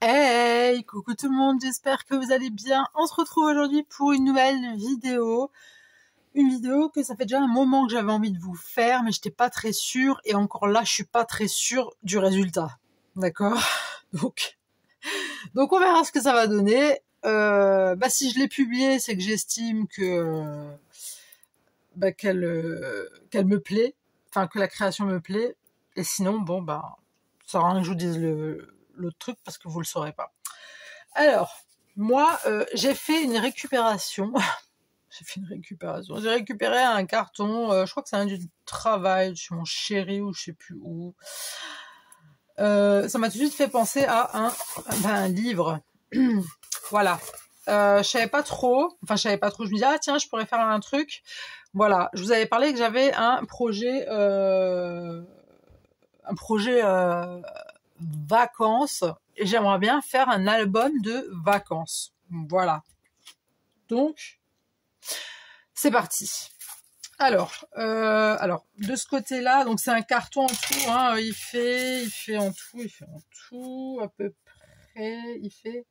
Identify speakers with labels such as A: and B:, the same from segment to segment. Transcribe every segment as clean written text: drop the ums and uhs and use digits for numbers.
A: Hey, coucou tout le monde, j'espère que vous allez bien. On se retrouve aujourd'hui pour une nouvelle vidéo. Une vidéo que ça fait déjà un moment que j'avais envie de vous faire, mais j'étais pas très sûre. Et encore là, je suis pas très sûre du résultat. D'accord? Donc on verra ce que ça va donner. Si je l'ai publié, c'est que j'estime que qu'elle me plaît. Enfin, que la création me plaît. Et sinon, ça sert à rien que je vous dise l'autre truc parce que vous le saurez pas. Alors, moi, j'ai fait une récupération. J'ai récupéré un carton. Je crois que c'est un du travail chez mon chéri ou je sais plus où. Ça m'a tout de suite fait penser à un livre. Voilà. Je savais pas trop. Enfin, je savais pas trop. Je me disais, ah tiens, je pourrais faire un truc. Voilà. Je vous avais parlé que j'avais un projet vacances. Et j'aimerais bien faire un album de vacances. Voilà. Donc, c'est parti. Alors, de ce côté-là, donc c'est un carton en tout, hein, il fait en tout à peu près, il fait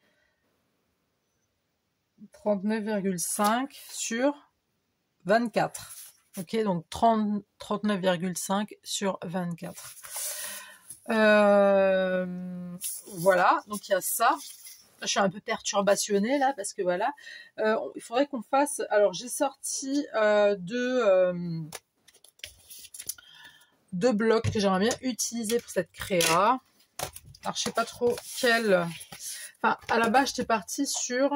A: 39,5 sur 24. Ok, donc 39,5 sur 24. Voilà, donc il y a ça. Je suis un peu perturbationnée là parce que voilà, il faudrait qu'on fasse. Alors j'ai sorti deux blocs que j'aimerais bien utiliser pour cette créa. Alors je sais pas trop quel. Enfin à la base j'étais partie sur.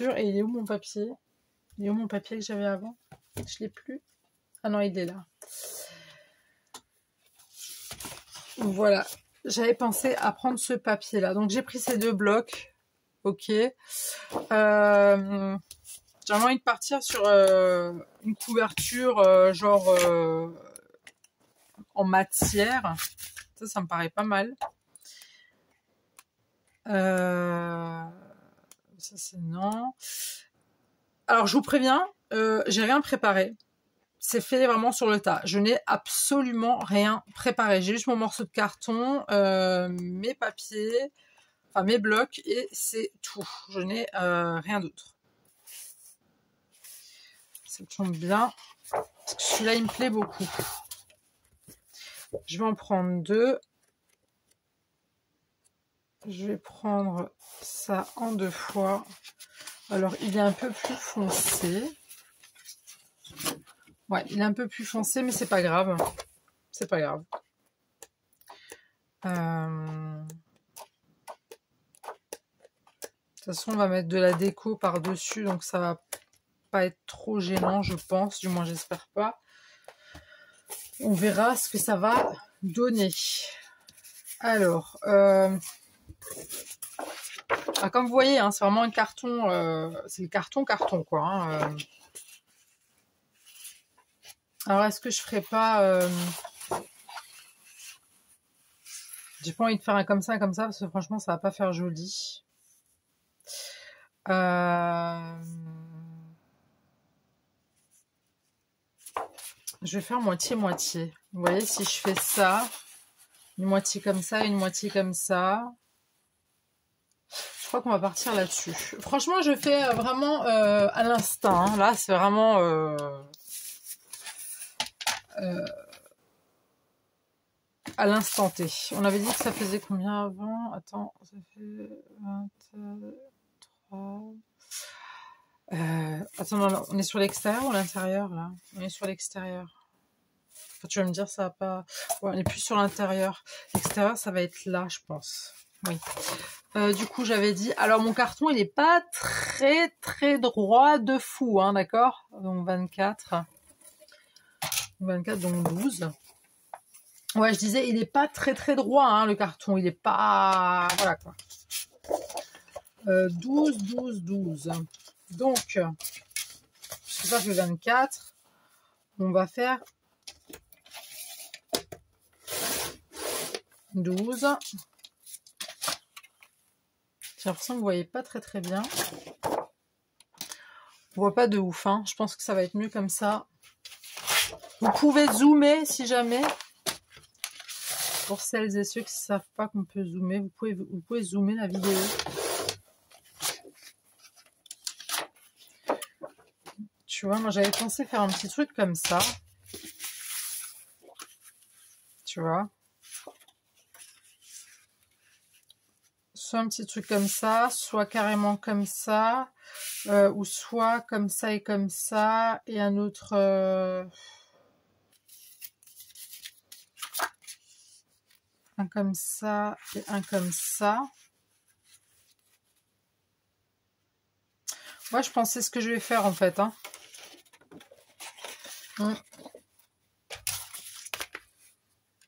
A: Et il est où mon papier? Il est où mon papier que j'avais avant? Je l'ai plus. Ah non, il est là. Voilà. J'avais pensé à prendre ce papier-là. Donc, j'ai pris ces deux blocs. Ok. J'ai envie de partir sur une couverture en matière. Ça me paraît pas mal. Ça, c'est non. Alors, je vous préviens, j'ai rien préparé. C'est fait vraiment sur le tas. Je n'ai absolument rien préparé. J'ai juste mon morceau de carton, mes papiers, enfin mes blocs, et c'est tout. Je n'ai rien d'autre. Ça tombe bien, parce que celui-là, il me plaît beaucoup. Je vais en prendre deux. Je vais prendre ça en deux fois. Alors, il est un peu plus foncé. Ouais, il est un peu plus foncé, mais c'est pas grave. C'est pas grave. De toute façon, on va mettre de la déco par-dessus, donc ça va pas être trop gênant, je pense. Du moins, j'espère pas. On verra ce que ça va donner. Alors, comme vous voyez, hein, c'est vraiment un carton. C'est le carton, quoi. Hein, Alors, est-ce que je ferais pas... J'ai pas envie de faire un comme ça, parce que franchement, ça va pas faire joli. Je vais faire moitié-moitié. Vous voyez, si je fais ça, une moitié comme ça, une moitié comme ça. Je crois qu'on va partir là-dessus. Franchement, je fais vraiment à l'instinct. Hein. Là, c'est vraiment... à l'instant T. On avait dit que ça faisait combien avant? Attends, ça fait 23... Attends, non, on est sur l'extérieur ou l'intérieur, là? On est sur l'extérieur. Enfin, tu vas me dire, ça va pas... Ouais, on est plus sur l'intérieur. L'extérieur, ça va être là, je pense. Oui. Du coup, j'avais dit... Alors, mon carton, il est pas très, très droit de fou, hein, d'accord? Donc, 24. 24, donc 12. Ouais, je disais, il est pas très, très droit, hein, le carton. Il est pas... Voilà, quoi. 12, 12, 12. Donc, puisque ça fait 24, on va faire 12. J'ai l'impression que vous voyez pas très très bien. On voit pas de ouf, hein. Je pense que ça va être mieux comme ça. Vous pouvez zoomer si jamais. pour celles et ceux qui ne savent pas qu'on peut zoomer, vous pouvez zoomer la vidéo. Tu vois, moi j'avais pensé faire un petit truc comme ça. Tu vois. Soit un petit truc comme ça, soit carrément comme ça, ou soit comme ça et un autre... un comme ça et un comme ça. Moi, je pense que c'est ce que je vais faire en fait. Hein.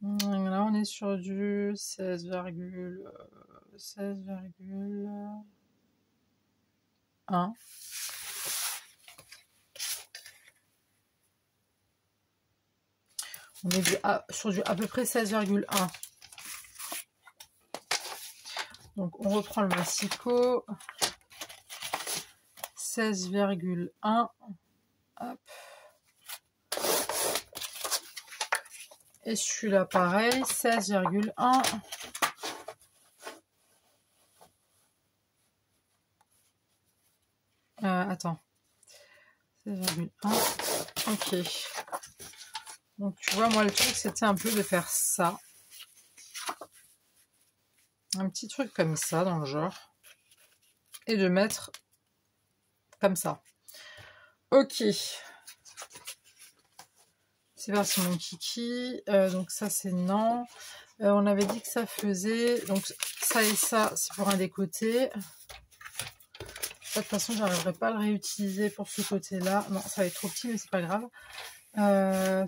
A: Là, on est sur du 16,1. On est sur du à peu près 16,1. Donc, on reprend le massicot. 16,1. Hop. Et celui-là, pareil, 16,1. Attends. 16,1. Ok. Donc, tu vois, moi, le truc, c'était un peu de faire ça. Un petit truc comme ça, dans le genre. Et de mettre comme ça. Ok. C'est parti, mon kiki. Donc, ça, c'est non. On avait dit que ça faisait... Donc, ça et ça, c'est pour un des côtés. De toute façon, j'arriverai pas à le réutiliser pour ce côté-là. Non, ça va être trop petit, mais c'est pas grave.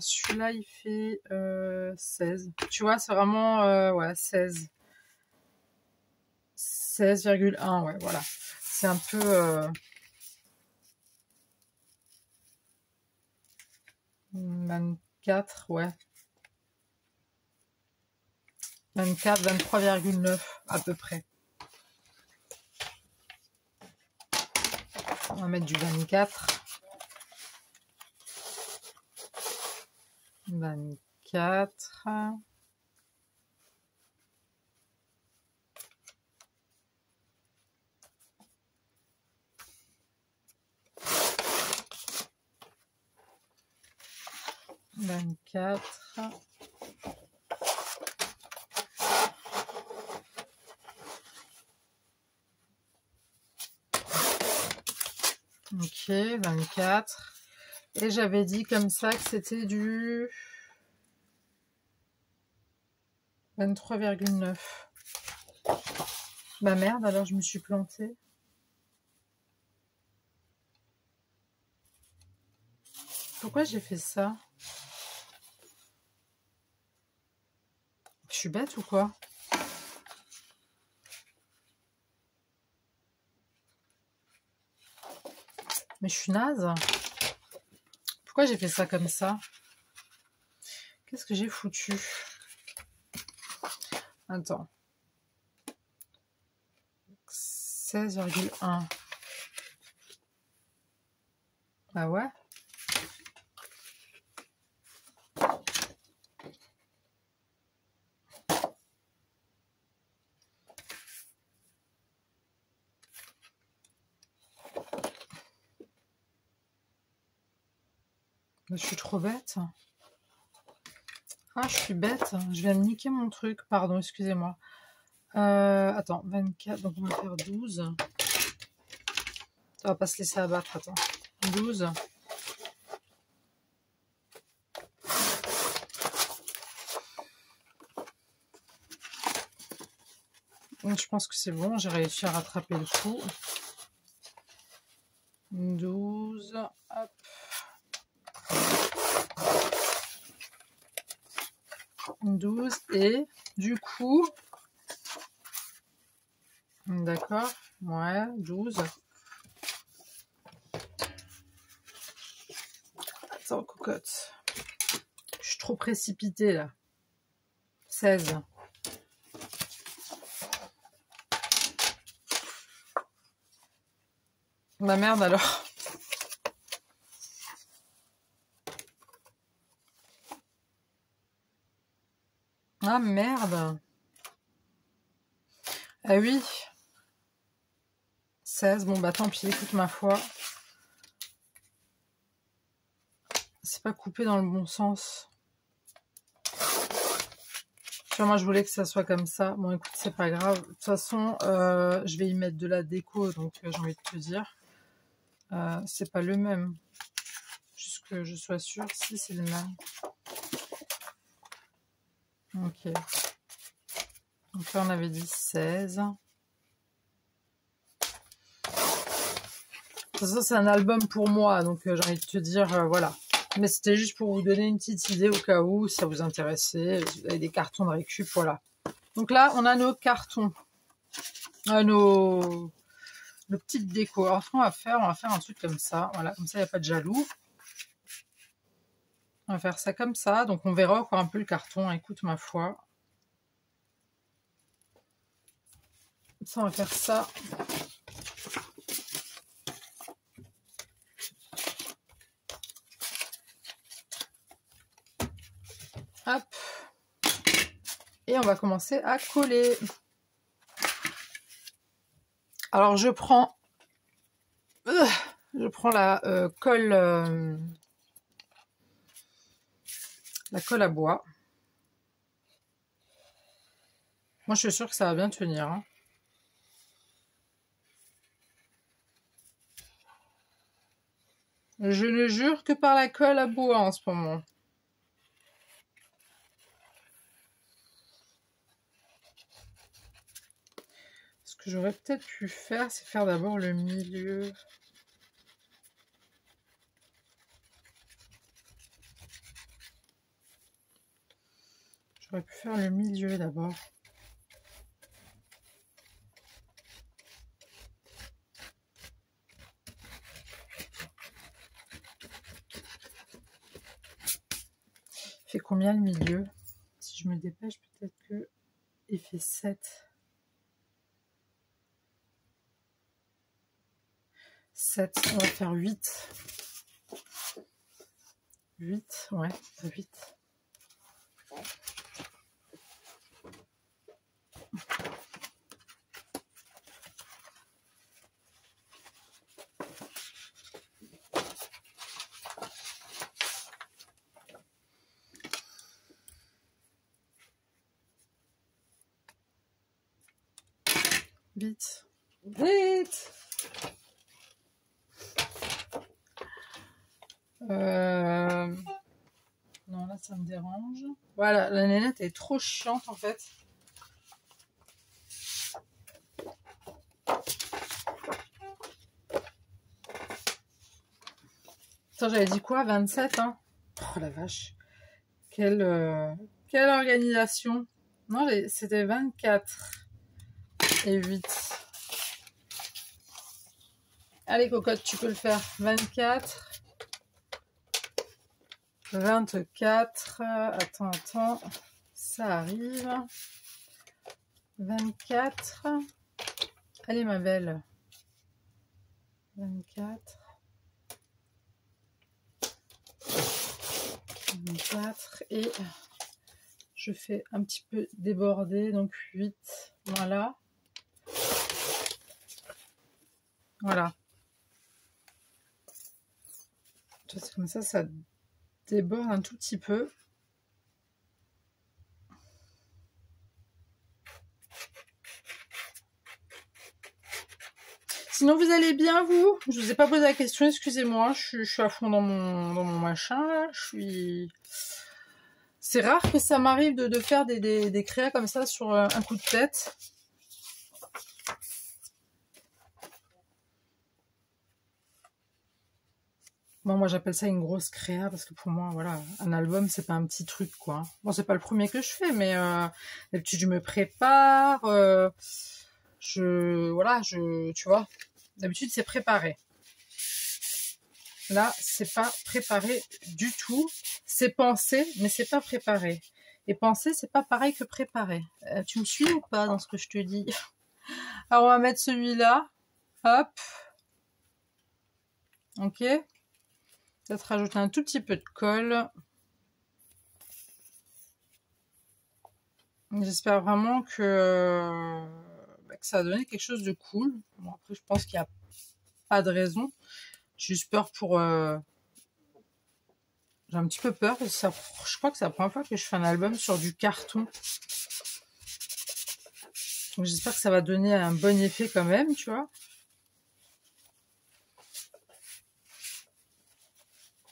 A: Celui-là, il fait 16. Tu vois, c'est vraiment... ouais, 16. 16,1, ouais, voilà. C'est un peu... 24, ouais. 24, 23,9 à peu près. On va mettre du 24. 24. Ok, 24. Et j'avais dit comme ça que c'était du 23,9. Bah merde, alors je me suis plantée. Pourquoi j'ai fait ça? Je suis bête ou quoi? Mais je suis naze. Pourquoi j'ai fait ça comme ça? Qu'est-ce que j'ai foutu? Attends. 16,1. Ah ouais? Je suis trop bête. Ah, je suis bête. Je viens de niquer mon truc. Pardon, excusez-moi. Attends, 24. Donc, on va faire 12. Ça va pas se laisser abattre. Attends. 12. Donc, je pense que c'est bon. J'ai réussi à rattraper le coup. 12. Hop. 12. Et du coup... D'accord. Ouais, 12. Attends, cocotte. Je suis trop précipitée, là. 16. Ma merde, alors. Ah merde. Ah oui. 16, bon bah tant pis, écoute ma foi. C'est pas coupé dans le bon sens. Tu vois, moi je voulais que ça soit comme ça. Bon écoute, c'est pas grave. De toute façon, je vais y mettre de la déco, donc j'ai envie de te dire. C'est pas le même. Juste que je sois sûre si c'est le même. Ok. Donc là on avait dit 16. De toute façon c'est un album pour moi, donc j'ai envie de te dire, voilà. Mais c'était juste pour vous donner une petite idée au cas où, si ça vous intéressait. Vous avez des cartons de récup, voilà. Donc là, on a nos cartons. Nos petites décos. Alors, ce qu'on va faire, on va faire un truc comme ça. Voilà, comme ça, il n'y a pas de jaloux. On va faire ça comme ça. Donc, on verra encore un peu le carton. Écoute, ma foi. Ça, on va faire ça. Hop. Et on va commencer à coller. Alors, je prends la colle... la colle à bois. Moi, je suis sûre que ça va bien tenir. Hein. Je ne jure que par la colle à bois en ce moment. Ce que j'aurais peut-être pu faire, c'est faire d'abord le milieu. J'aurais pu faire le milieu d'abord. Il fait combien le milieu? Si je me dépêche, peut-être que il fait 7. 7, on va faire 8. 8, ouais, 8. Vite. Vite. Non, là, ça me dérange. Voilà, la nénette est trop chiante, en fait. Attends, j'avais dit quoi? 27, hein? Oh, la vache. Quelle organisation. Non, c'était 24 et 8. Allez, cocotte, tu peux le faire. 24. 24. Attends. Ça arrive. 24. Allez, ma belle. 24. 24. Et je fais un petit peu déborder. Donc 8. Voilà. Voilà. Comme ça déborde un tout petit peu. Sinon, vous allez bien, vous? Je vous ai pas posé la question, excusez-moi. Je suis à fond dans mon machin, là. C'est rare que ça m'arrive de faire des créas comme ça sur un coup de tête. Bon, moi, j'appelle ça une grosse créa parce que pour moi, voilà, un album, c'est pas un petit truc, quoi. Bon, c'est pas le premier que je fais, mais d'habitude, je me prépare. Tu vois, d'habitude, c'est préparé. Là, c'est pas préparé du tout. C'est pensé, mais c'est pas préparé. Et penser, c'est pas pareil que préparer. Tu me suis ou pas dans ce que je te dis? Alors, on va mettre celui-là. Hop. Ok. Peut-être rajouter un tout petit peu de colle. J'espère vraiment que ça va donner quelque chose de cool. Bon, après, je pense qu'il n'y a pas de raison. J'ai juste peur pour... J'ai un petit peu peur. Parce que je crois que c'est la première fois que je fais un album sur du carton. Donc j'espère que ça va donner un bon effet quand même, tu vois.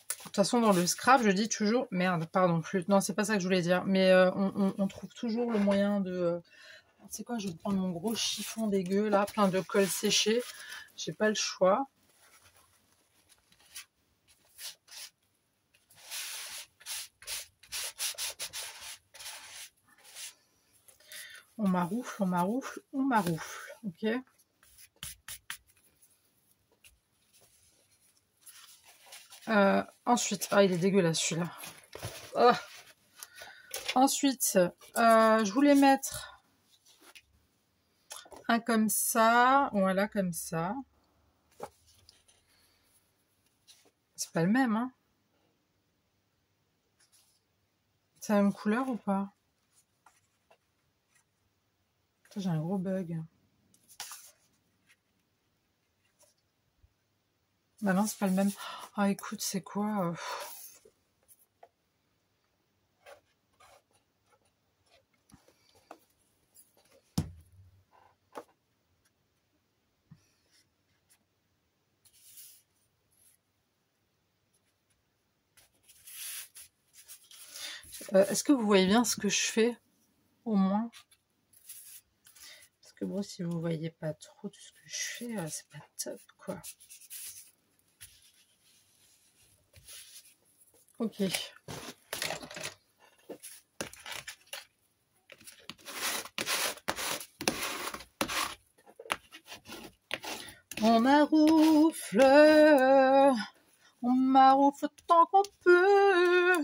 A: De toute façon, dans le scrap, je dis toujours... Merde, pardon, plus. Non, c'est pas ça que je voulais dire. Mais on trouve toujours le moyen de... Tu sais quoi, je vais prendre mon gros chiffon dégueu, là, plein de colle séché. J'ai pas le choix. On maroufle, on maroufle, on maroufle. Ok. Ensuite, ah, il est dégueulasse celui-là. Oh. Ensuite, je voulais mettre un comme ça, voilà, comme ça. C'est pas le même, hein. C'est la même couleur ou pas? J'ai un gros bug. Bah non, c'est pas le même. Ah, écoute, c'est quoi Est-ce que vous voyez bien ce que je fais? Au moins. Parce que bon, si vous voyez pas trop tout ce que je fais, c'est pas top, quoi. Ok. On maroufle autant qu'on peut,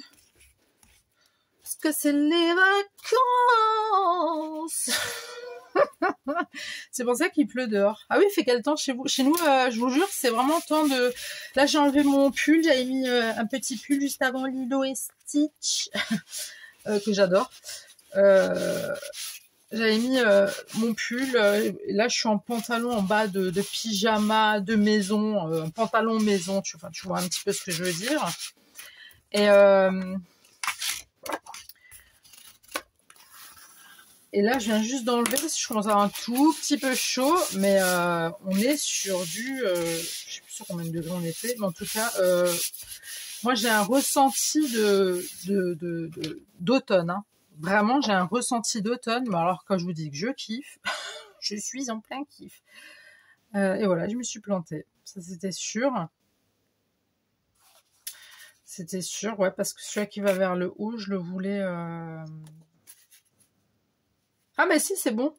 A: parce que c'est les vacances. C'est pour ça qu'il pleut dehors. Ah oui, il fait quel temps chez vous? Chez nous, je vous jure, c'est vraiment temps de... Là, j'ai enlevé mon pull, j'avais mis un petit pull juste avant Lilo et Stitch, que j'adore. J'avais mis mon pull, et là je suis en pantalon en bas de pyjama de maison, un pantalon maison, tu vois un petit peu ce que je veux dire. Et là je viens juste d'enlever parce que je commence à avoir un tout petit peu chaud, mais on est sur du... je sais plus sur combien de degrés on était, mais en tout cas, moi j'ai un ressenti d'automne, hein. Vraiment, j'ai un ressenti d'automne, mais alors quand je vous dis que je kiffe, je suis en plein kiff. Et voilà, je me suis plantée. Ça, c'était sûr. C'était sûr, ouais, parce que celui-là qui va vers le haut, je le voulais... Ah, mais si, c'est bon.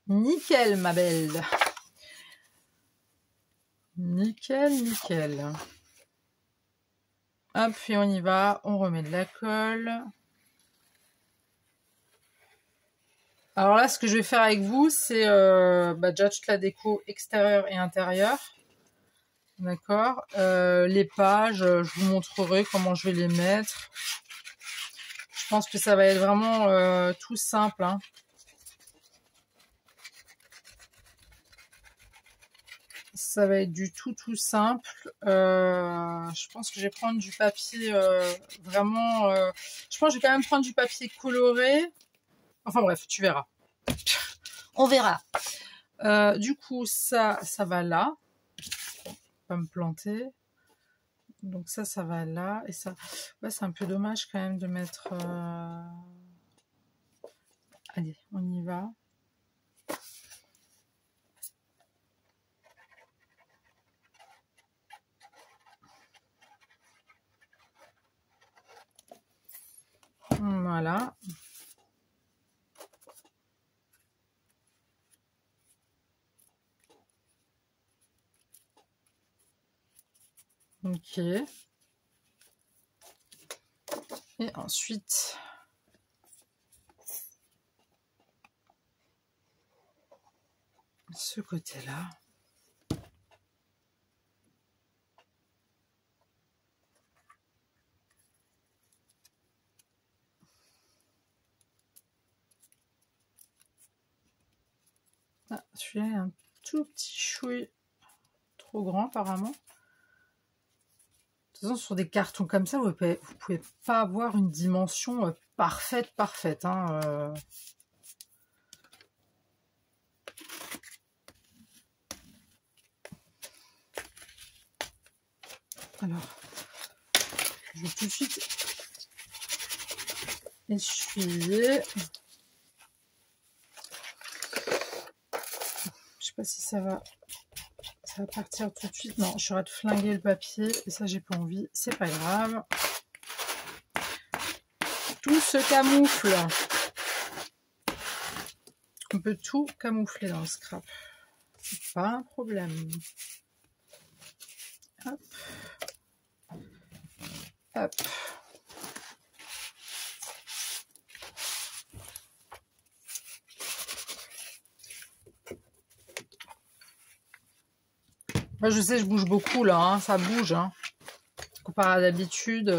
A: Nickel, ma belle. Nickel, nickel. Hop, puis on y va. On remet de la colle. Alors là, ce que je vais faire avec vous, c'est déjà toute la déco extérieure et intérieure. D'accord. Les pages, je vous montrerai comment je vais les mettre. Je pense que ça va être vraiment tout simple, hein. Ça va être du tout simple. Je pense que je vais prendre du papier vraiment... je pense que je vais quand même prendre du papier coloré. Enfin bref, tu verras. On verra. Du coup, ça va là. Pas me planter. Donc ça va là. Et ça... Ouais, c'est un peu dommage quand même de mettre... Allez, on y va. Voilà. Ok. Et ensuite... ce côté-là. Ah, celui-là est un tout petit chouï trop grand apparemment. De toute façon, sur des cartons comme ça, vous pouvez pas avoir une dimension parfaite. Hein, Alors, je vais tout de suite essuyer. Je sais pas si ça va partir tout de suite. Non, je suis en train de flinguer le papier et ça, j'ai pas envie. C'est pas grave. Tout se camoufle. On peut tout camoufler dans le scrap. C'est pas un problème. Hop. Hop. Moi, je sais, je bouge beaucoup là, hein, ça bouge. Hein. Comparé à d'habitude.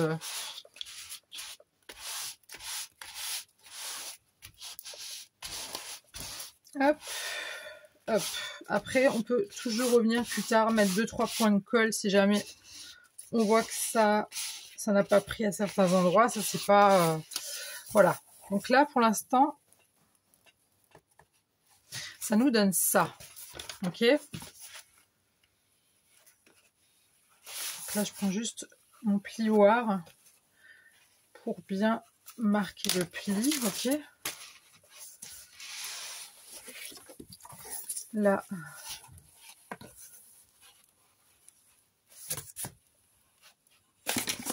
A: Hop. Hop. Après, on peut toujours revenir plus tard, mettre 2-3 points de colle si jamais on voit que ça n'a pas pris à certains endroits. Ça, c'est pas... Voilà. Donc là, pour l'instant, ça nous donne ça. Ok. Donc là, je prends juste mon plioir pour bien marquer le pli. Ok. Là,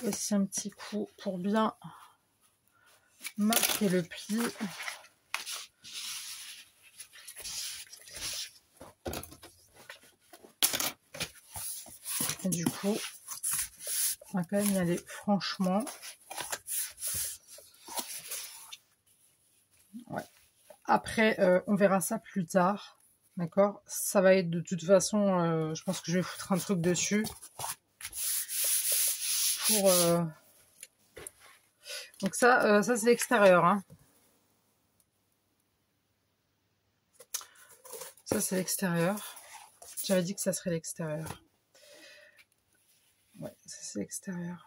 A: aussi un petit coup pour bien marquer le pli. Et du coup, on va quand même y aller franchement. Ouais. Après, on verra ça plus tard. D'accord? Ça va être de toute façon, je pense que je vais foutre un truc dessus. Pour, Donc ça c'est l'extérieur. Hein. Ça c'est l'extérieur. J'avais dit que ça serait l'extérieur. Ouais, ça c'est l'extérieur.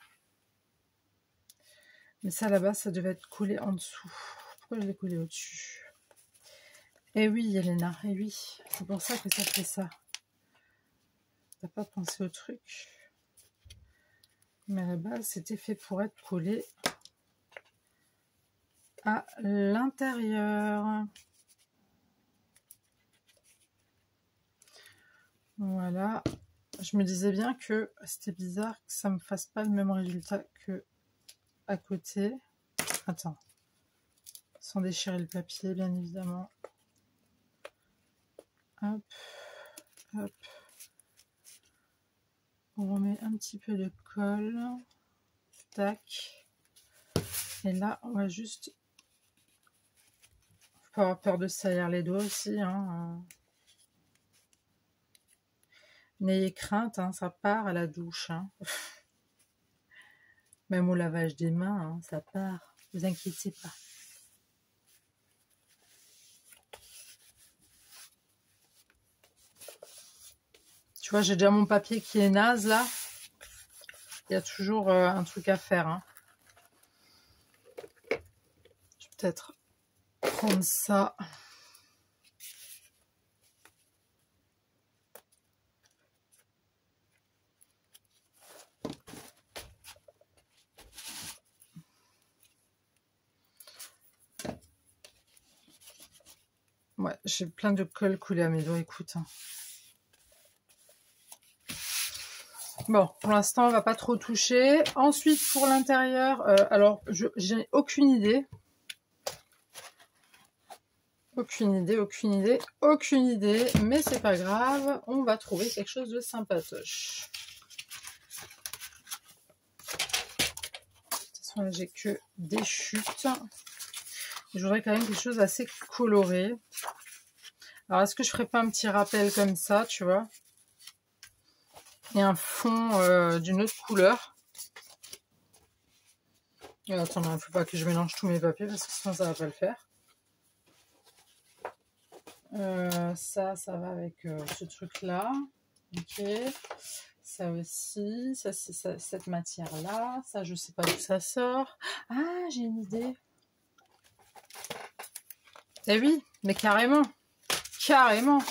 A: Mais ça là-bas, ça devait être collé en dessous. Pourquoi je l'ai collé au-dessus? Eh oui, Elena, eh oui. C'est pour ça que ça fait ça. T'as pas pensé au truc. Mais à la base, c'était fait pour être collé à l'intérieur. Voilà. Je me disais bien que c'était bizarre que ça me fasse pas le même résultat que à côté. Attends. Sans déchirer le papier, bien évidemment. Hop. Hop. On remet un petit peu de colle. Tac. Et là, on va juste... Faut pas avoir peur de salir les doigts aussi. Hein. N'ayez crainte, hein, ça part à la douche. Hein. Même au lavage des mains, hein, ça part. Ne vous inquiétez pas. Tu vois, j'ai déjà mon papier qui est naze là. Il y a toujours un truc à faire. Hein. Je vais peut-être prendre ça. Ouais, j'ai plein de colle collée à mes doigts, écoute. Hein. Bon, pour l'instant, on va pas trop toucher. Ensuite, pour l'intérieur, alors, j'ai aucune idée. Aucune idée, mais c'est pas grave. On va trouver quelque chose de sympatoche. De toute façon, là, j'ai que des chutes. Je voudrais quand même quelque chose d'assez coloré. Alors, est-ce que je ferais pas un petit rappel comme ça, tu vois? Et un fond d'une autre couleur. Attends, il ne faut pas que je mélange tous mes papiers parce que sinon ça va pas le faire. Ça va avec ce truc-là. Ok. Ça aussi. Ça, c'est cette matière-là. Ça, je sais pas d'où ça sort. Ah, j'ai une idée. Eh oui, mais carrément. Carrément.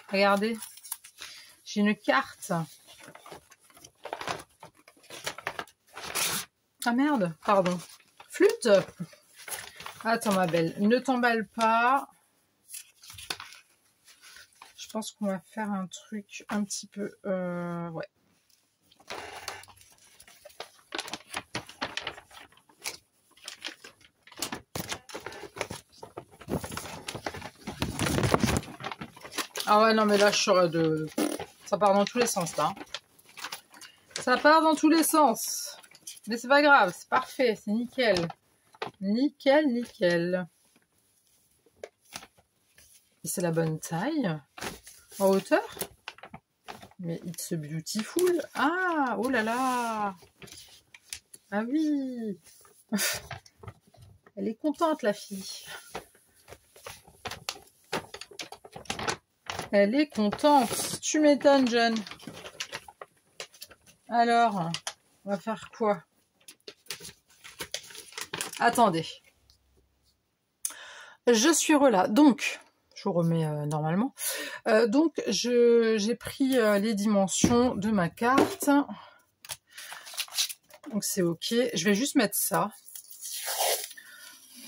A: Regardez. J'ai une carte. Ah merde, pardon. Flûte. Attends ma belle, ne t'emballe pas. Je pense qu'on va faire un truc un petit peu... ouais. Ah ouais, non mais là je serais de... Ça part dans tous les sens là. Ça part dans tous les sens. Mais c'est pas grave, c'est parfait, c'est nickel. Nickel, nickel. Et c'est la bonne taille. En hauteur. Mais it's beautiful. Ah, oh là là. Ah oui. Elle est contente la fille. Elle est contente. Tu m'étonnes, jeune. Alors, on va faire quoi? Attendez. Je suis relâ. Donc, je vous remets normalement. Donc, j'ai pris les dimensions de ma carte. Donc, c'est OK. Je vais juste mettre ça.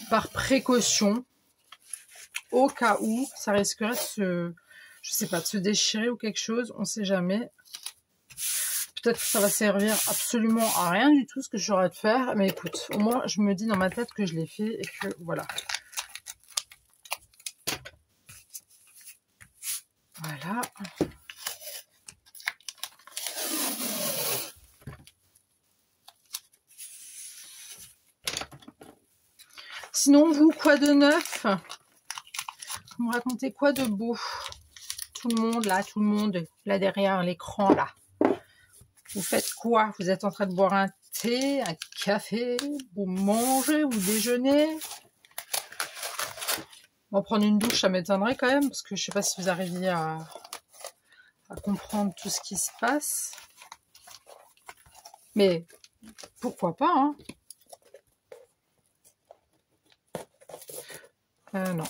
A: Par précaution. Au cas où, ça risquerait de se... Je sais pas, de se déchirer ou quelque chose. On ne sait jamais. Peut-être que ça va servir absolument à rien du tout ce que j'aurais de faire. Mais écoute, au moins, je me dis dans ma tête que je l'ai fait et que voilà. Voilà. Sinon, vous, quoi de neuf? Vous me racontez quoi de beau? Tout le monde, là derrière l'écran, là. Vous faites quoi? Vous êtes en train de boire un thé, un café? Vous mangez, vous déjeunez? On va prendre une douche, ça m'étonnerait quand même, parce que je sais pas si vous arriviez à comprendre tout ce qui se passe. Mais pourquoi pas, hein? Non.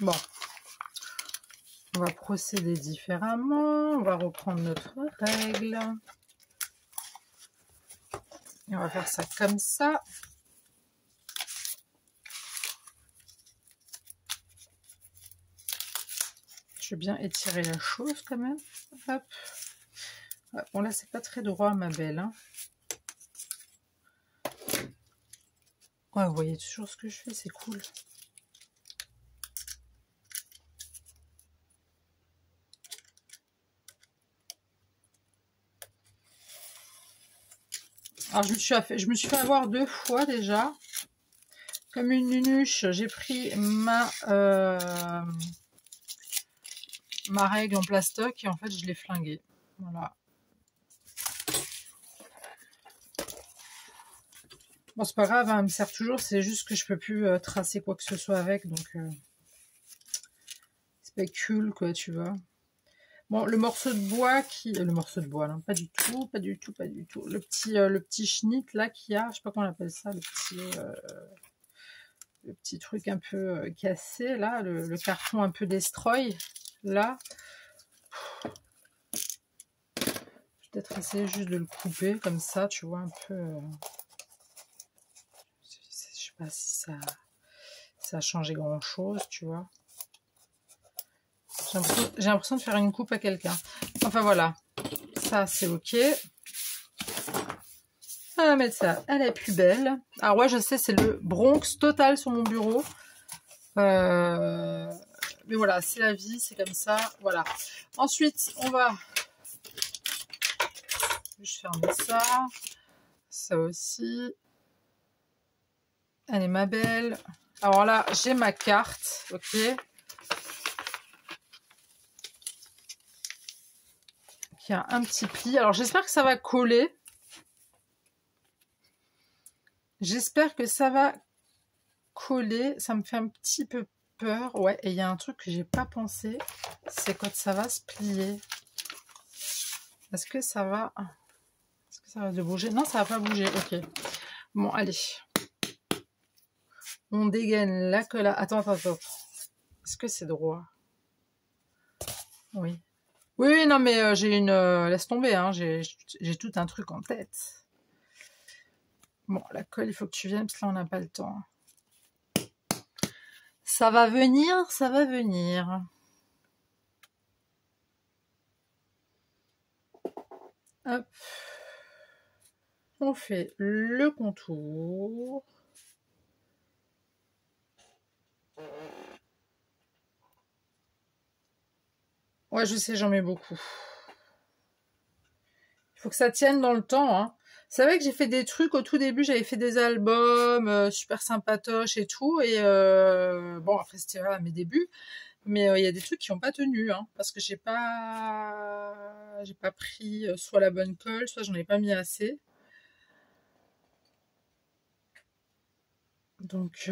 A: Bon. On va procéder différemment. On va reprendre notre règle. Et on va faire ça comme ça. Je vais bien étirer la chose quand même. Hop. Bon là c'est pas très droit ma belle. Hein. Ouais, vous voyez toujours ce que je fais, c'est cool. Alors je me suis fait avoir 2 fois déjà. Comme une nunuche, j'ai pris ma règle en plastoc et en fait je l'ai flinguée. Voilà. Bon c'est pas grave, hein, elle me sert toujours, c'est juste que je peux plus tracer quoi que ce soit avec, donc c'est pas cool quoi, tu vois. Bon, le morceau de bois qui... Le morceau de bois, non, pas du tout, pas du tout, pas du tout. Le petit chenit là qu'il y a, je sais pas comment on appelle ça, le petit truc un peu cassé là, le carton un peu destroy là. Je vais peut-être essayer juste de le couper comme ça, tu vois, un peu... Je sais pas si ça a changé grand chose, tu vois. J'ai l'impression de faire une coupe à quelqu'un. Enfin voilà, ça c'est ok. On va mettre ça à la poubelle. Alors ouais, je sais, c'est le Bronx total sur mon bureau. Mais voilà, c'est la vie, c'est comme ça. Voilà. Ensuite, on va... Je ferme ça. Ça aussi. Allez, ma belle. Alors là, j'ai ma carte, ok. Qui a un petit pli. Alors j'espère que ça va coller. J'espère que ça va coller, ça me fait un petit peu peur. Ouais, et il y a un truc que j'ai pas pensé, c'est quand ça va se plier. Est-ce que ça va de bouger? Non, ça va pas bouger. Ok. Bon, allez. On dégaine la colle. Attends. Est-ce que c'est droit? Oui. Oui, non, mais j'ai une... laisse tomber, hein. J'ai tout un truc en tête. Bon, la colle, il faut que tu viennes, parce que là, on n'a pas le temps. Ça va venir, ça va venir. Hop. On fait le contour. Ouais, je sais, j'en mets beaucoup. Il faut que ça tienne dans le temps, hein. C'est vrai que j'ai fait des trucs au tout début, j'avais fait des albums super sympatoches et tout, et bon, après c'était à mes débuts, mais il y a des trucs qui n'ont pas tenu, hein, parce que j'ai pas pris soit la bonne colle, soit j'en ai pas mis assez. Donc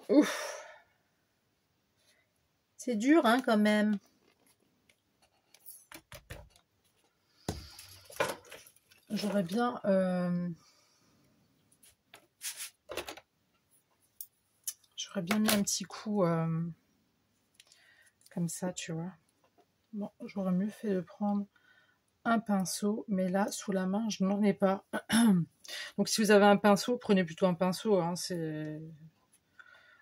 A: ouf, c'est dur, hein, quand même. J'aurais bien mis un petit coup comme ça, tu vois. Bon, j'aurais mieux fait de prendre un pinceau, mais là, sous la main, je n'en ai pas. Donc, si vous avez un pinceau, prenez plutôt un pinceau. Hein,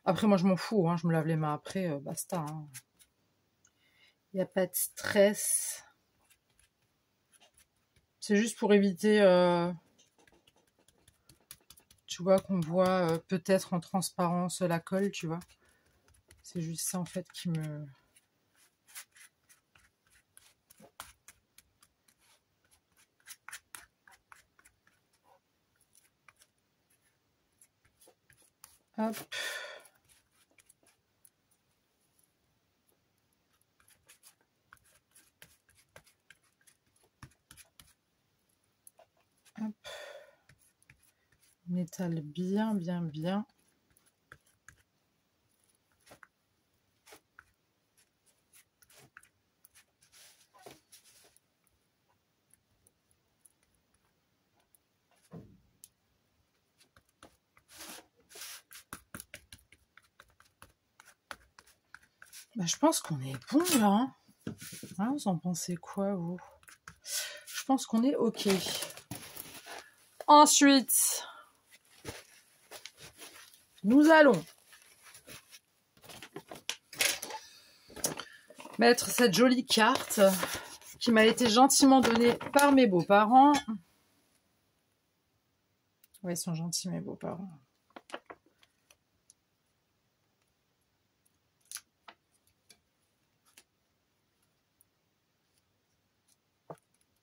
A: après, moi, je m'en fous. Hein, je me lave les mains après, basta. Il n'y a pas de stress. C'est juste pour éviter, tu vois, qu'on voit peut-être en transparence la colle, tu vois. C'est juste ça, en fait, qui me... Hop. Hop. On étale bien, bien, bien. Bah, je pense qu'on est bon là. Hein. Hein, vous en pensez quoi, vous? Je pense qu'on est OK. Ensuite, nous allons mettre cette jolie carte qui m'a été gentiment donnée par mes beaux-parents. Ouais, ils sont gentils, mes beaux-parents.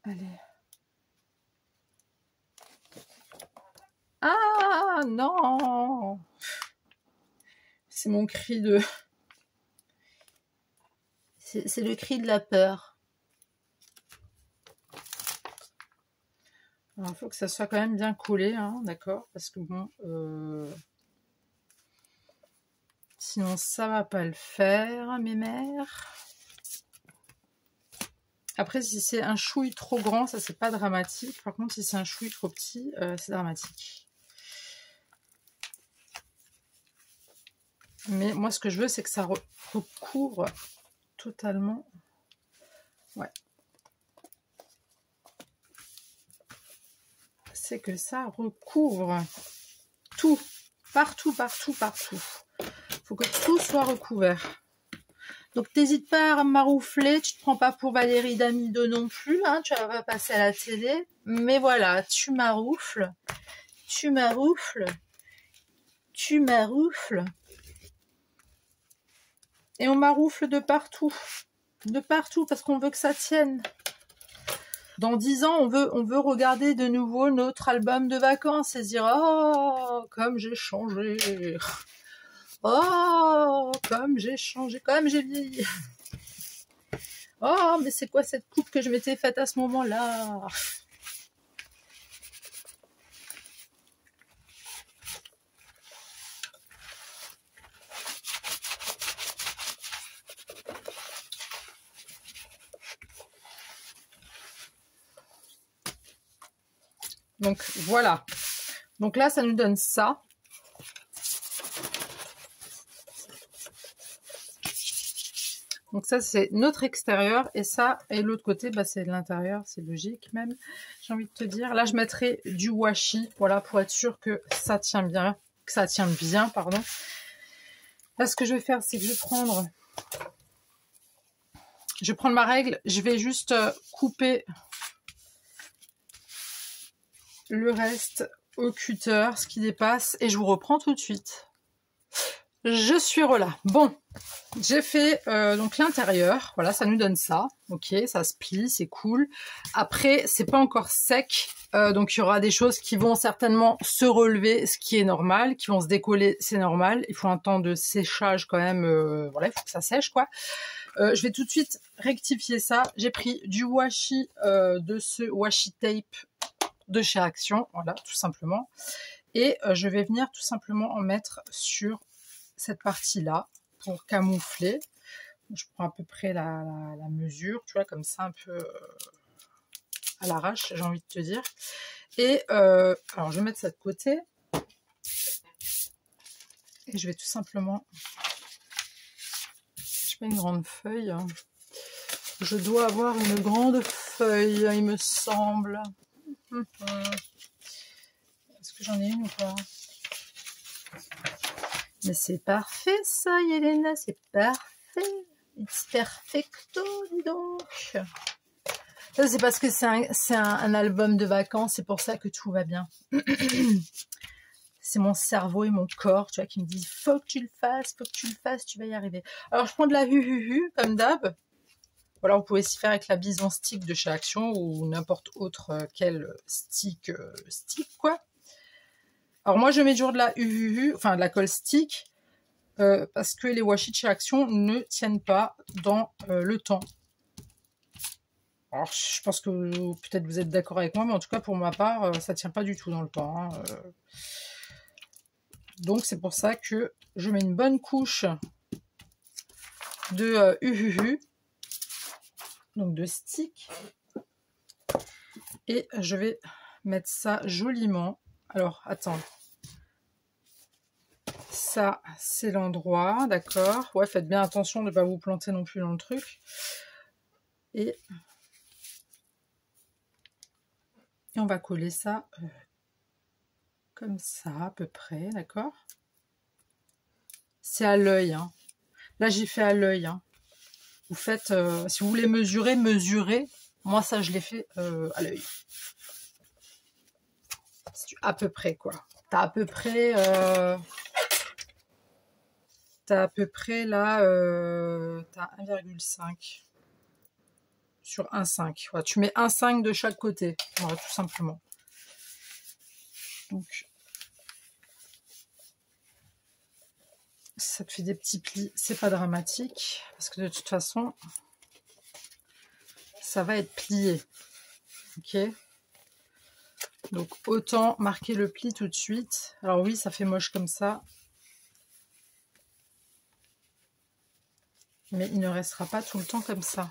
A: Allez. Ah non! C'est mon cri de... C'est le cri de la peur. Alors, il faut que ça soit quand même bien collé, hein, d'accord? Parce que bon... Sinon, ça va pas le faire, mes mères. Après, si c'est un chouille trop grand, ça, c'est pas dramatique. Par contre, si c'est un chouille trop petit, c'est dramatique. Mais moi, ce que je veux, c'est que ça recouvre totalement. Ouais. C'est que ça recouvre tout. Partout, partout, partout. Il faut que tout soit recouvert. Donc, t'hésites pas à maroufler. Tu te prends pas pour Valérie Damido non plus. Hein, tu vas pas passer à la télé. Mais voilà, tu maroufles. Tu maroufles. Tu maroufles. Et on maroufle de partout. De partout, parce qu'on veut que ça tienne. Dans 10 ans, on veut regarder de nouveau notre album de vacances et se dire « Oh, comme j'ai changé ! Oh, comme j'ai changé, comme j'ai vieilli !» Oh, mais c'est quoi cette coupe que je m'étais faite à ce moment-là? Donc voilà. Donc là, ça nous donne ça. Donc ça, c'est notre extérieur. Et ça, et l'autre côté, bah, c'est l'intérieur. C'est logique même, j'ai envie de te dire. Là, je mettrai du washi, voilà, pour être sûr que ça tient bien. Que ça tient bien, pardon. Là, ce que je vais faire, c'est que je vais prendre ma règle. Je vais juste couper le reste au cutter, ce qui dépasse. Et je vous reprends tout de suite. Je suis relâ. Bon, j'ai fait donc l'intérieur. Voilà, ça nous donne ça. Ok, ça se plie, c'est cool. Après, c'est pas encore sec. Donc, il y aura des choses qui vont certainement se relever, ce qui est normal. Qui vont se décoller, c'est normal. Il faut un temps de séchage quand même. Voilà, il faut que ça sèche, quoi. Je vais tout de suite rectifier ça. J'ai pris du washi, de ce washi tape de chez Action. Voilà, tout simplement. Et je vais venir tout simplement en mettre sur cette partie-là pour camoufler. Je prends à peu près la mesure, tu vois, comme ça, un peu à l'arrache, j'ai envie de te dire. Et alors, je vais mettre ça de côté. Et je vais tout simplement... Je pas une grande feuille. Je dois avoir une grande feuille, il me semble. Est-ce que j'en ai une ou pas? Mais c'est parfait ça, Yelena, c'est parfait. It's perfecto, dis donc. Ça, c'est parce que c'est un album de vacances, c'est pour ça que tout va bien. C'est mon cerveau et mon corps, tu vois, qui me disent faut que tu le fasses, tu vas y arriver. Alors, je prends de la hu comme d'hab. Voilà, vous pouvez s'y faire avec la bison stick de chez Action ou n'importe autre quel stick, quoi. Alors, moi, je mets toujours de la enfin, de la colle stick, parce que les washi de chez Action ne tiennent pas dans le temps. Alors, je pense que peut-être vous êtes d'accord avec moi, mais en tout cas, pour ma part, ça tient pas du tout dans le temps. Hein. Donc, c'est pour ça que je mets une bonne couche de donc de stick. Et je vais mettre ça joliment. Alors, attends. Ça, c'est l'endroit, d'accord. Ouais, faites bien attention de ne pas vous planter non plus dans le truc. Et on va coller ça comme ça, à peu près, d'accord. C'est à l'œil. Hein. Là, j'ai fait à l'œil. Hein. Vous faites, si vous voulez mesurer, mesurez. Moi, ça, je l'ai fait à l'œil. À peu près, quoi. T'as à peu près... T'as à peu près là, t'as 1,5 sur 1,5. Voilà, tu mets 1,5 de chaque côté, voilà, tout simplement. Donc, ça te fait des petits plis, c'est pas dramatique, parce que de toute façon, ça va être plié. Ok. Donc, autant marquer le pli tout de suite. Alors oui, ça fait moche comme ça. Mais il ne restera pas tout le temps comme ça.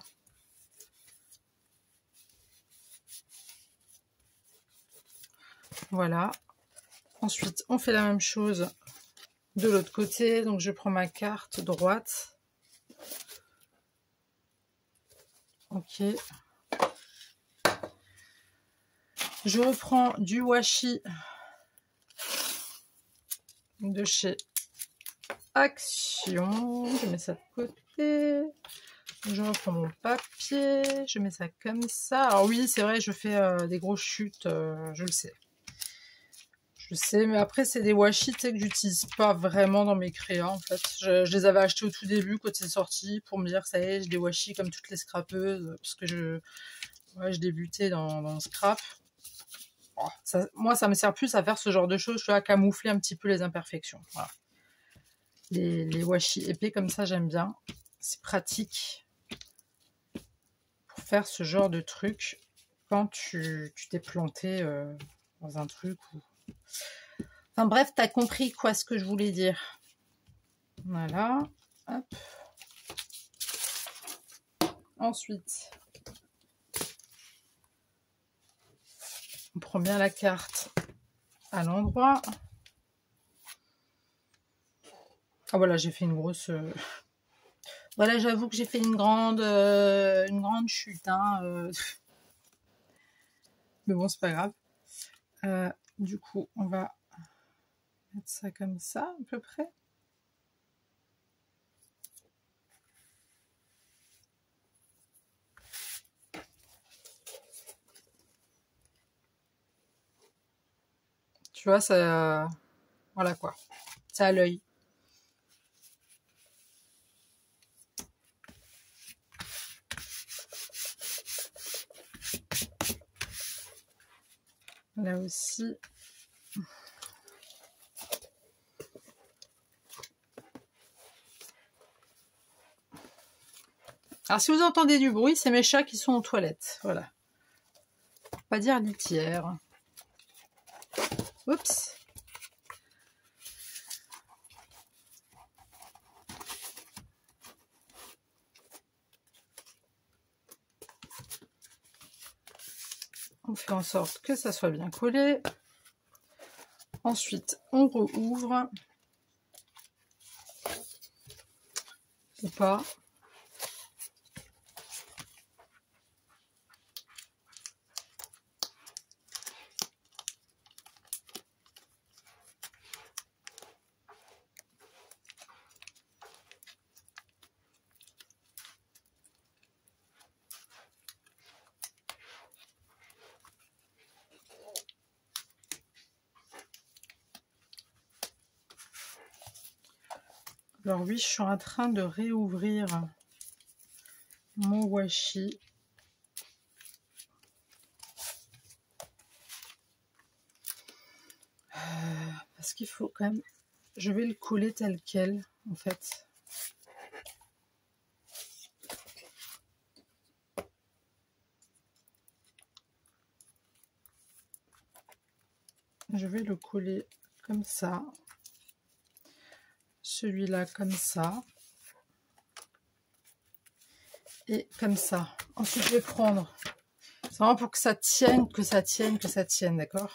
A: Voilà. Ensuite, on fait la même chose de l'autre côté. Donc, je prends ma carte droite. Ok. Je reprends du washi de chez Action. Je mets ça de côté. Je reprends mon papier. Je mets ça comme ça. Alors oui, c'est vrai, je fais des grosses chutes. Je le sais. Je sais, mais après, c'est des washi que j'utilise pas vraiment dans mes créas, en fait. Je les avais achetés au tout début, quand c'est sorti, pour me dire, ça y est, j'ai des washi comme toutes les scrapeuses, parce que je débutais dans le scrap. Oh, ça, moi, ça me sert plus à faire ce genre de choses, je dois camoufler un petit peu les imperfections. Voilà. Les washi épais comme ça, j'aime bien. C'est pratique. faire ce genre de truc quand tu t'es planté dans un truc. Enfin bref, t'as compris quoi ce que je voulais dire. Voilà. Hop. Ensuite, on prend bien la carte à l'endroit. Ah voilà, j'ai fait une grosse... Voilà, j'avoue que j'ai fait une grande chute. Hein, Mais bon, c'est pas grave. Du coup, on va mettre ça comme ça, à peu près. Tu vois, ça... Voilà quoi. Ça à l'œil. Là aussi. Alors, si vous entendez du bruit, c'est mes chats qui sont aux toilettes. Voilà. Pas dire litière. Oups. On fait en sorte que ça soit bien collé. Ensuite, on rouvre. Ou pas. Alors oui, je suis en train de réouvrir mon washi. Parce qu'il faut quand même... Je vais le coller tel quel, en fait. Je vais le coller comme ça. Celui-là comme ça. Et comme ça. Ensuite, je vais prendre... C'est vraiment pour que ça tienne, que ça tienne, que ça tienne, d'accord ?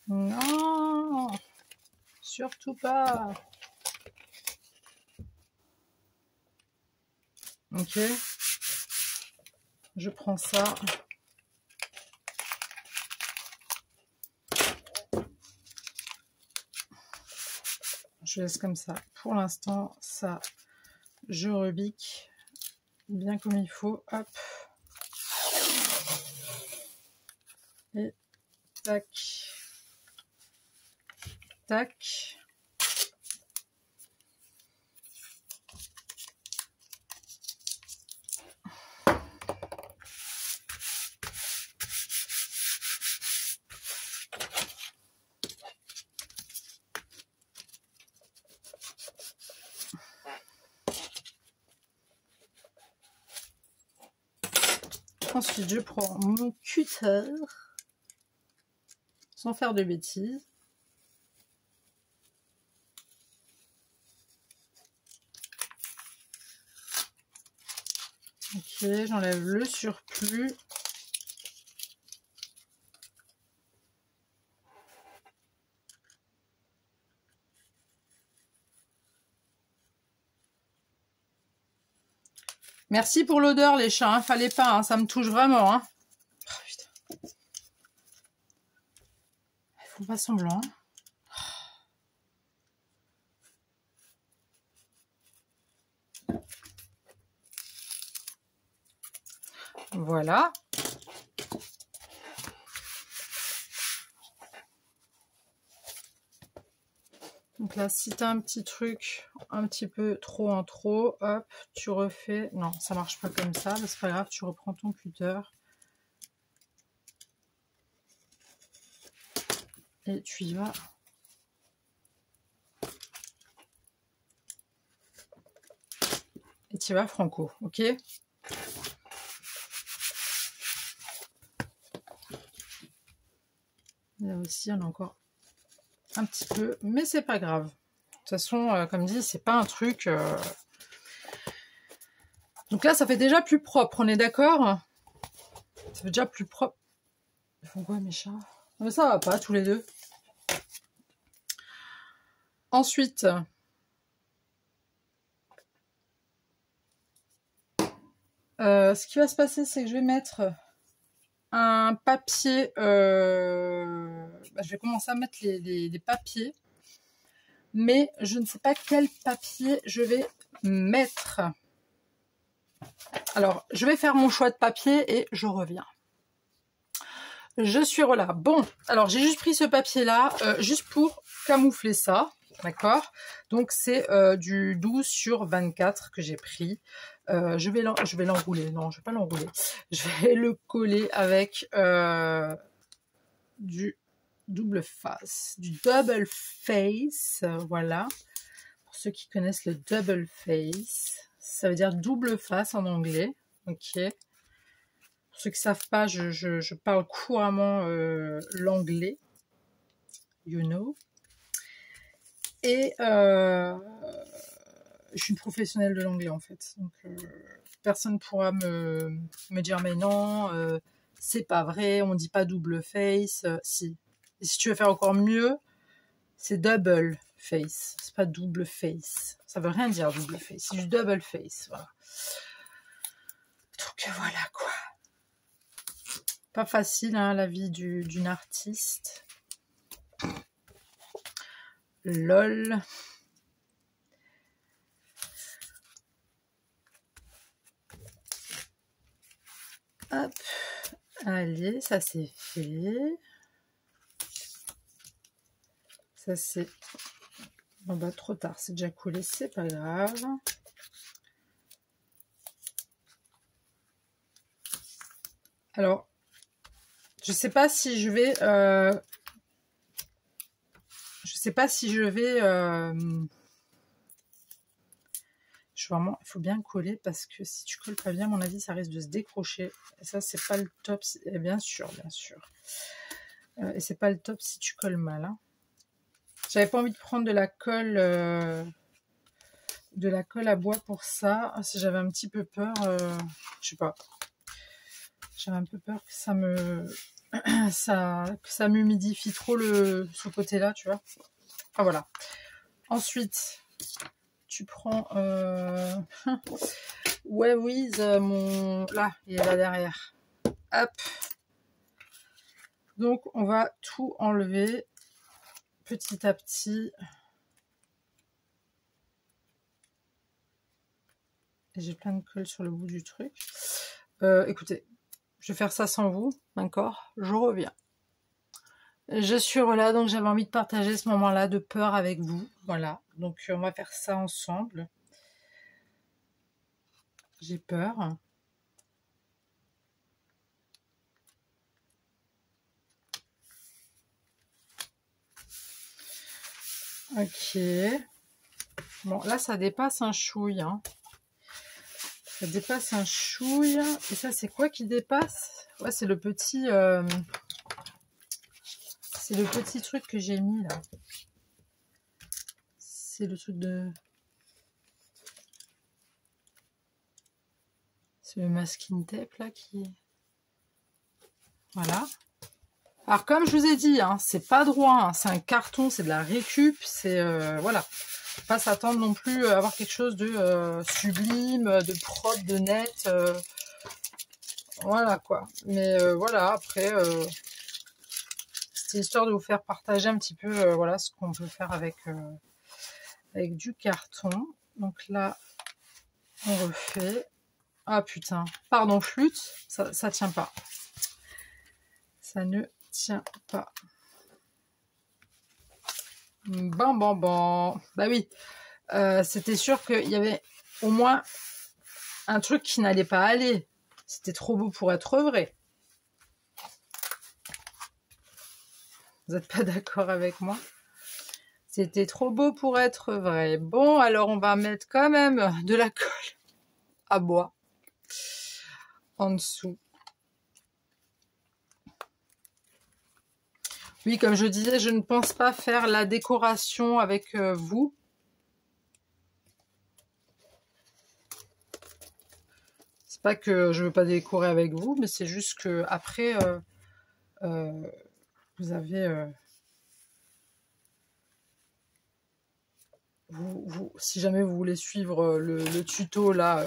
A: Non, surtout pas. Ok. Je prends ça. Je laisse comme ça. Pour l'instant, ça, je rebique bien comme il faut. Hop. Et tac. Tac. Ensuite, je prends mon cutter, sans faire de bêtises. Ok, j'enlève le surplus. Merci pour l'odeur, les chats, hein. Fallait pas, hein. Ça me touche vraiment. Hein. Oh, putain. Ils font pas semblant. Voilà. Donc là, si tu as un petit truc un petit peu trop en trop, hop, tu refais. Non, ça marche pas comme ça, mais c'est pas grave, tu reprends ton cutter. Et tu y vas et tu vas franco, ok? Là aussi, on a encore un petit peu, mais c'est pas grave. De toute façon, comme dit, c'est pas un truc... Donc là, ça fait déjà plus propre, on est d'accord? Ça fait déjà plus propre. Ils font quoi, mes chats? Non, mais ça va pas, tous les deux. Ensuite... ce qui va se passer, c'est que je vais mettre un papier. Je vais commencer à mettre les papiers. Mais je ne sais pas quel papier je vais mettre. Alors, je vais faire mon choix de papier et je reviens. Je suis là. Bon, alors j'ai juste pris ce papier-là, juste pour camoufler ça. D'accord? Donc, c'est du 12/24 que j'ai pris. Je vais l'enrouler. Non, je vais pas l'enrouler. Je vais le coller avec du double face. Du double face. Voilà. Pour ceux qui connaissent le double face. Ça veut dire double face en anglais. Ok. Pour ceux qui ne savent pas, je parle couramment l'anglais. You know. Et je suis une professionnelle de l'anglais en fait. Donc personne ne pourra me dire mais non, c'est pas vrai, on dit pas double face. Si. Et si tu veux faire encore mieux, c'est double face. C'est pas double face. Ça veut rien dire double face. C'est du double face. Voilà. Donc voilà quoi. Pas facile hein, la vie d'une artiste. LOL. Hop. Allez, ça c'est fait. Ça c'est... Bon bah trop tard, c'est déjà collé, c'est pas grave. Alors, je sais pas si je vais... Vraiment, il faut bien coller parce que si tu colles pas bien, à mon avis, ça risque de se décrocher. Et ça, c'est pas le top. Et bien sûr, bien sûr. Et c'est pas le top si tu colles mal. Hein. J'avais pas envie de prendre de la colle à bois pour ça. J'avais un petit peu peur. Je sais pas. J'avais un peu peur que ça m'humidifie trop ce côté-là, tu vois. Ah voilà. Ensuite, tu prends ouais, oui, mon... Là, il est là derrière. Hop. Donc, on va tout enlever petit à petit. J'ai plein de colle sur le bout du truc. Écoutez, je vais faire ça sans vous, d'accord? Je reviens. Je suis là, donc j'avais envie de partager ce moment-là de peur avec vous. Voilà, donc on va faire ça ensemble. J'ai peur. Ok. Bon, là, ça dépasse un chouille. Hein. Ça dépasse un chouille. Et ça, c'est quoi qui dépasse? Ouais, c'est le petit... C'est le petit truc que j'ai mis, là. C'est le truc de... C'est le masking tape, là, qui... Voilà. Alors, comme je vous ai dit, hein, c'est pas droit. Hein, c'est un carton, c'est de la récup. C'est... voilà. Faut pas s'attendre non plus à avoir quelque chose de sublime, de propre, de net. Voilà, quoi. Mais voilà, après... c'est histoire de vous faire partager un petit peu voilà, ce qu'on peut faire avec du carton. Donc là, on refait. Ah putain, pardon, flûte, ça tient pas. Ça ne tient pas. Bon. Bah oui, c'était sûr qu'il y avait au moins un truc qui n'allait pas aller. C'était trop beau pour être vrai. Vous n'êtes pas d'accord avec moi? C'était trop beau pour être vrai. Bon, alors on va mettre quand même de la colle à bois en dessous. Oui, comme je disais, je ne pense pas faire la décoration avec vous. C'est pas que je veux pas décorer avec vous, mais c'est juste que après vous avez si jamais vous voulez suivre le tuto là,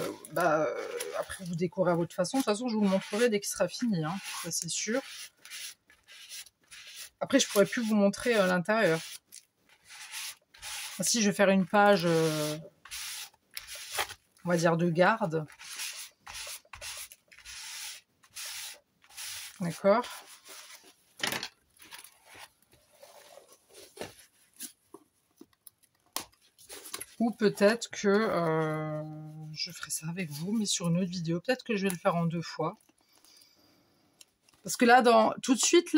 A: après vous décorez à votre façon. De toute façon, je vous montrerai dès qu'il sera fini, hein, ça c'est sûr. Après, je pourrais plus vous montrer l'intérieur. Si je vais faire une page, on va dire de garde. D'accord. Ou peut-être que je ferai ça avec vous, mais sur une autre vidéo. Peut-être que je vais le faire en 2 fois. Parce que là, tout de suite,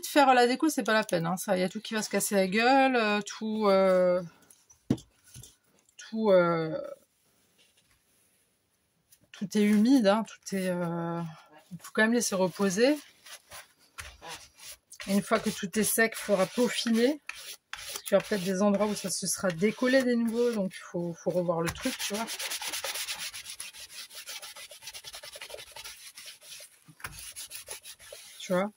A: faire la déco, c'est pas la peine. Hein, ça, il y a tout qui va se casser la gueule, tout est humide, hein, tout est. Il faut quand même laisser reposer. Et une fois que tout est sec, il faudra peaufiner. Parce qu'il y aura peut-être des endroits où ça se sera décollé des nouveaux, donc il faut revoir le truc, tu vois. Tu vois.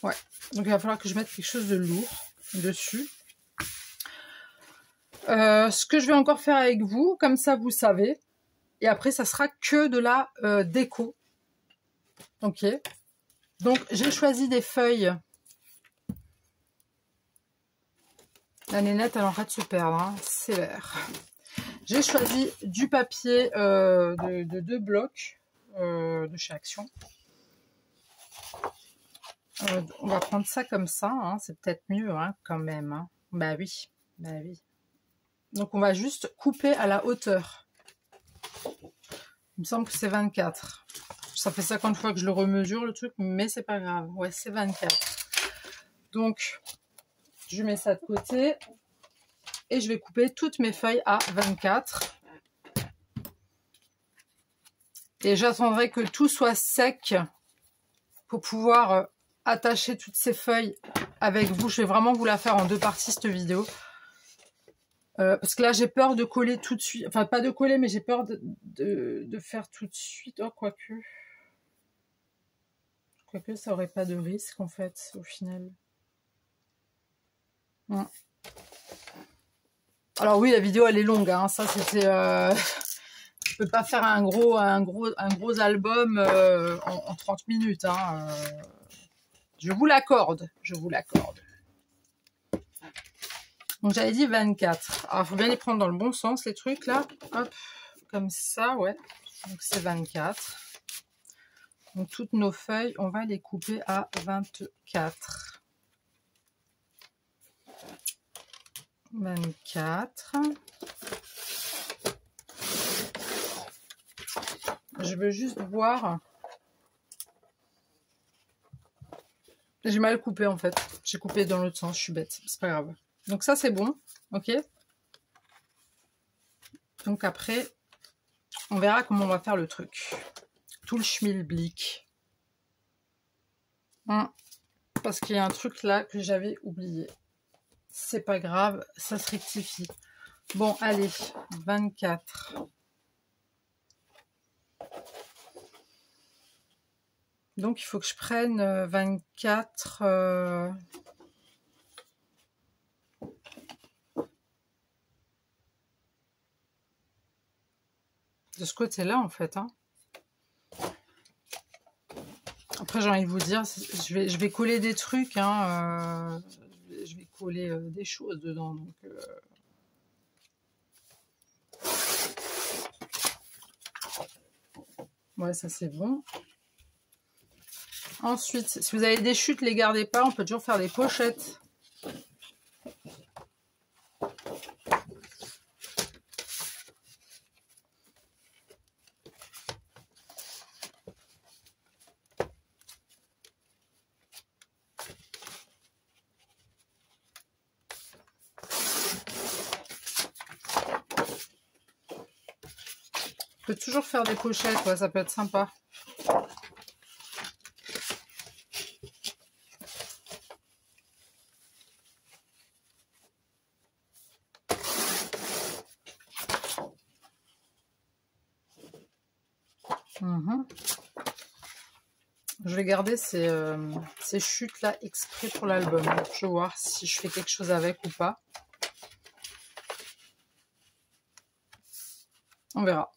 A: Ouais, donc il va falloir que je mette quelque chose de lourd dessus. Ce que je vais encore faire avec vous, comme ça vous savez, et après ça sera que de la déco. Ok. Donc j'ai choisi des feuilles. La nénette elle arrête de se perdre, hein. C'est vert. J'ai choisi du papier de 2 blocs de chez Action. On va prendre ça comme ça, hein. C'est peut-être mieux hein, quand même. Hein. Bah oui, bah oui. Donc on va juste couper à la hauteur. Il me semble que c'est 24. Ça fait 50 fois que je le remesure le truc, mais c'est pas grave. Ouais, c'est 24. Donc, je mets ça de côté. Et je vais couper toutes mes feuilles à 24. Et j'attendrai que tout soit sec pour pouvoir attacher toutes ces feuilles avec vous. Je vais vraiment vous la faire en 2 parties cette vidéo. Parce que là, j'ai peur de coller tout de suite. Enfin, pas de coller, mais j'ai peur de faire tout de suite. Oh, quoique. Quoique, ça aurait pas de risque, en fait, au final. Ouais. Alors oui, la vidéo, elle est longue. Hein. Ça, c'était... Je peux pas faire un gros album en 30 minutes. Hein. Je vous l'accorde. Je vous l'accorde. Donc j'avais dit 24. Alors il faut bien les prendre dans le bon sens les trucs là. Hop, comme ça, ouais. Donc c'est 24. Donc toutes nos feuilles, on va les couper à 24. 24. Je veux juste voir. J'ai mal coupé en fait. J'ai coupé dans l'autre sens, je suis bête. C'est pas grave. Donc ça c'est bon, ok. Donc après, on verra comment on va faire le truc. Tout le schmilblick. Parce qu'il y a un truc là que j'avais oublié. C'est pas grave, ça se rectifie. Bon, allez, 24. Donc il faut que je prenne 24... de ce côté-là, en fait. Hein. Après, j'ai envie de vous dire, je vais coller des trucs. Hein, je vais coller des choses dedans. Donc, ouais, ça c'est bon. Ensuite, si vous avez des chutes, les gardez pas. On peut toujours faire des pochettes. On peut toujours faire des pochettes, ouais, ça peut être sympa. Je vais garder ces chutes-là exprès pour l'album. Je vais voir si je fais quelque chose avec ou pas. On verra.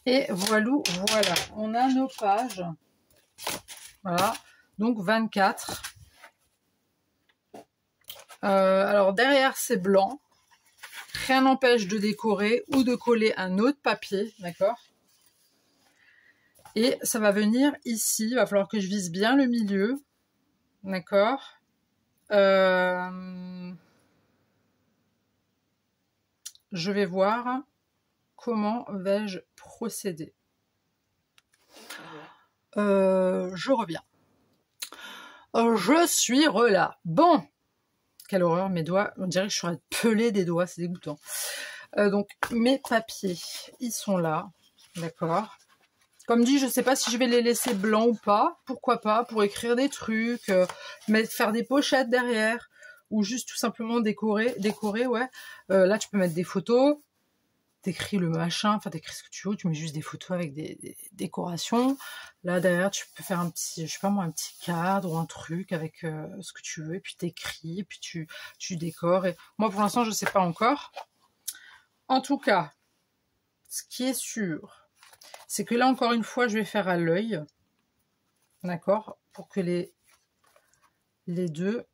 A: Et voilà, on a nos pages. Voilà, donc 24. Alors derrière c'est blanc. Rien n'empêche de décorer ou de coller un autre papier, d'accord? Et ça va venir ici, il va falloir que je vise bien le milieu, d'accord? Je vais voir comment vais-je procéder. Je reviens. Je suis là. Bon, quelle horreur, mes doigts, on dirait que je suis pelée des doigts, c'est dégoûtant. Donc, mes papiers, ils sont là, d'accord? Comme dit, je ne sais pas si je vais les laisser blancs ou pas. Pourquoi pas, pour écrire des trucs, faire des pochettes derrière, ou juste tout simplement décorer, ouais. Là, tu peux mettre des photos, t'écris le machin, enfin t'écris ce que tu veux, tu mets juste des photos avec des décorations. Là, derrière, tu peux faire un petit, je sais pas moi, un petit cadre ou un truc avec ce que tu veux, et puis t'écris, et puis tu décores. Et moi, pour l'instant, je sais pas encore. En tout cas, ce qui est sûr, c'est que là, encore une fois, je vais faire à l'œil, d'accord, pour que les deux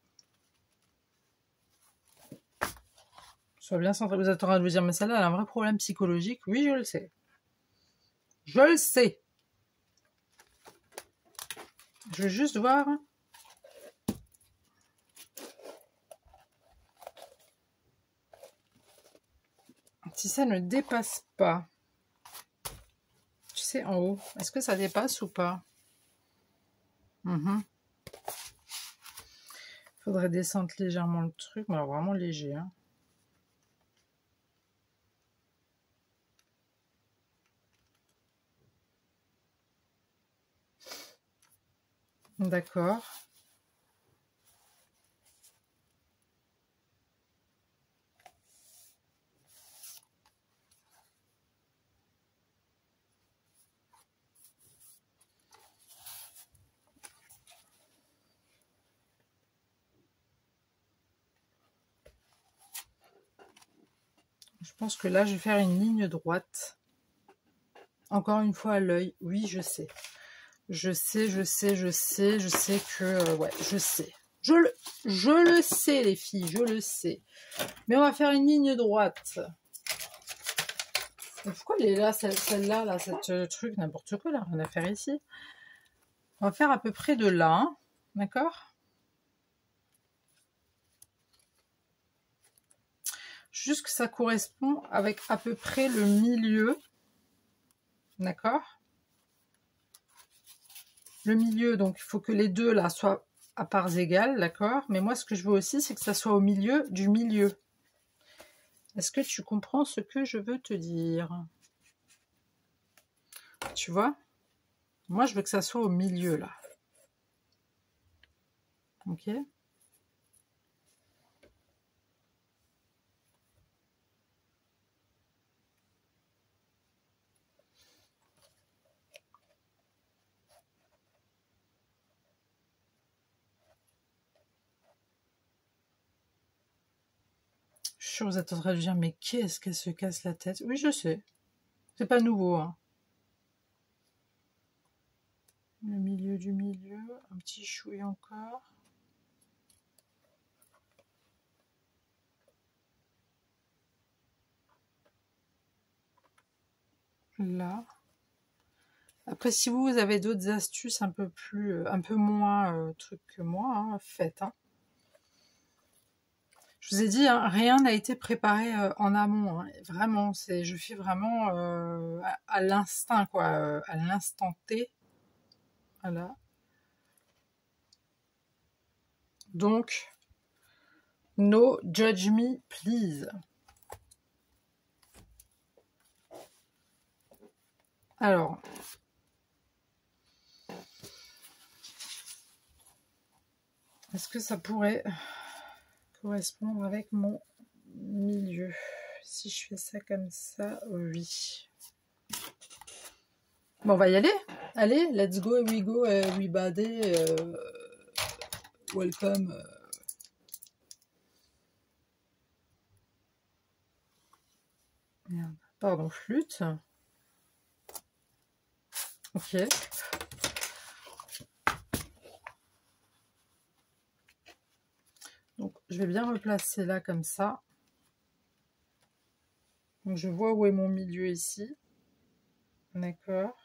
A: soient bien centrés. Vous êtes en train de vous dire, mais celle-là, elle a un vrai problème psychologique. Oui, je le sais. Je le sais. Je vais juste voir si ça ne dépasse pas. Tu sais, en haut, est-ce que ça dépasse ou pas? Faudrait descendre légèrement le truc, mais alors vraiment léger. Hein. D'accord. Je pense que là, je vais faire une ligne droite. Encore une fois à l'œil. Oui, je sais. Je sais que... ouais, je sais. Je le sais, les filles, je le sais. Mais on va faire une ligne droite. Mais pourquoi elle est là, celle-là, là, cette truc, n'importe quoi, là, rien à faire ici. On va faire à peu près de là, hein, d'accord? Juste que ça correspond avec à peu près le milieu, d'accord? Le milieu, donc il faut que les deux là soient à parts égales, d'accord? Mais moi, ce que je veux aussi, c'est que ça soit au milieu du milieu. Est-ce que tu comprends ce que je veux te dire? Tu vois? Moi, je veux que ça soit au milieu, là. Ok? sûr, vous êtes en train de dire, mais qu'est-ce qu'elle se casse la tête? Oui, je sais. C'est pas nouveau, hein. Le milieu du milieu, un petit chouille encore. Là. Après, si vous avez d'autres astuces un peu moins trucs que moi, hein, faites. Hein. Je vous ai dit, hein, rien n'a été préparé en amont. Hein. Vraiment, je fais vraiment à l'instinct, quoi, à l'instant T. Voilà. Donc, no judge me, please. Alors, est-ce que ça pourrait correspondre avec mon milieu? Si je fais ça comme ça, oui. Bon, on va y aller. Allez, let's go, we go, everybody. Welcome. Merde. Pardon, flûte. Ok. Donc, je vais bien replacer là comme ça. Donc, je vois où est mon milieu ici. D'accord.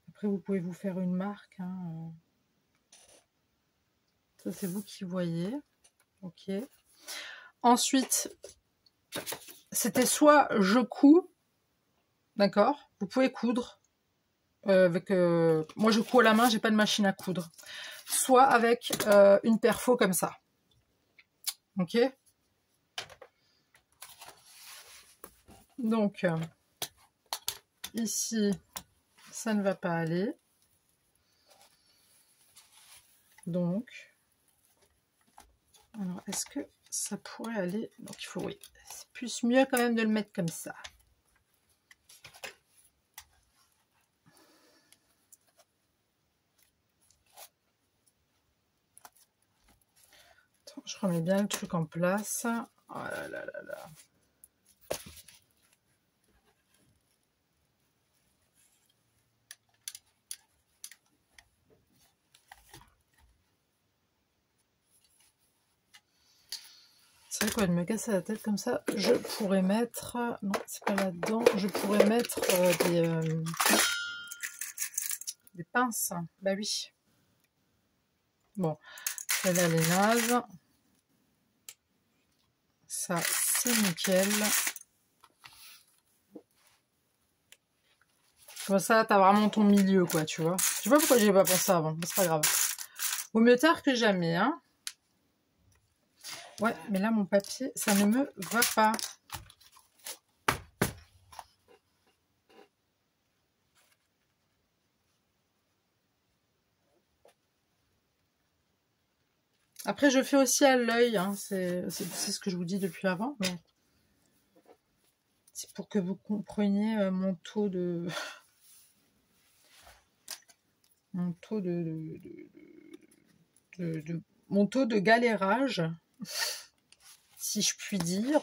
A: Après, vous pouvez vous faire une marque. Hein. Ça, c'est vous qui voyez. Ok. Ensuite, c'était soit je couds. D'accord. Vous pouvez coudre. Moi, je couds à la main, j'ai pas de machine à coudre. Soit avec une perfo comme ça. Ok. Donc, ici, ça ne va pas aller. Donc, alors, est-ce que ça pourrait aller? Donc, il faut, oui. C'est plus mieux quand même de le mettre comme ça. Attends, je remets bien le truc en place. Oh là là là là. C'est vrai quoi, de me casser la tête comme ça, je pourrais mettre... Non, c'est pas là-dedans. Je pourrais mettre des pinces. Bah oui. Bon, celle-là, elle est naze. Ça, c'est nickel. Comme ça, t'as vraiment ton milieu, quoi, tu vois. Je sais pas pourquoi j'y ai pas pensé avant, mais c'est pas grave. Vaut mieux tard que jamais, hein. Ouais, mais là, mon papier, ça ne me va pas. Après, je fais aussi à l'œil, hein. C'est ce que je vous dis depuis avant, mais c'est pour que vous compreniez mon taux de... mon taux mon taux de galérage, si je puis dire.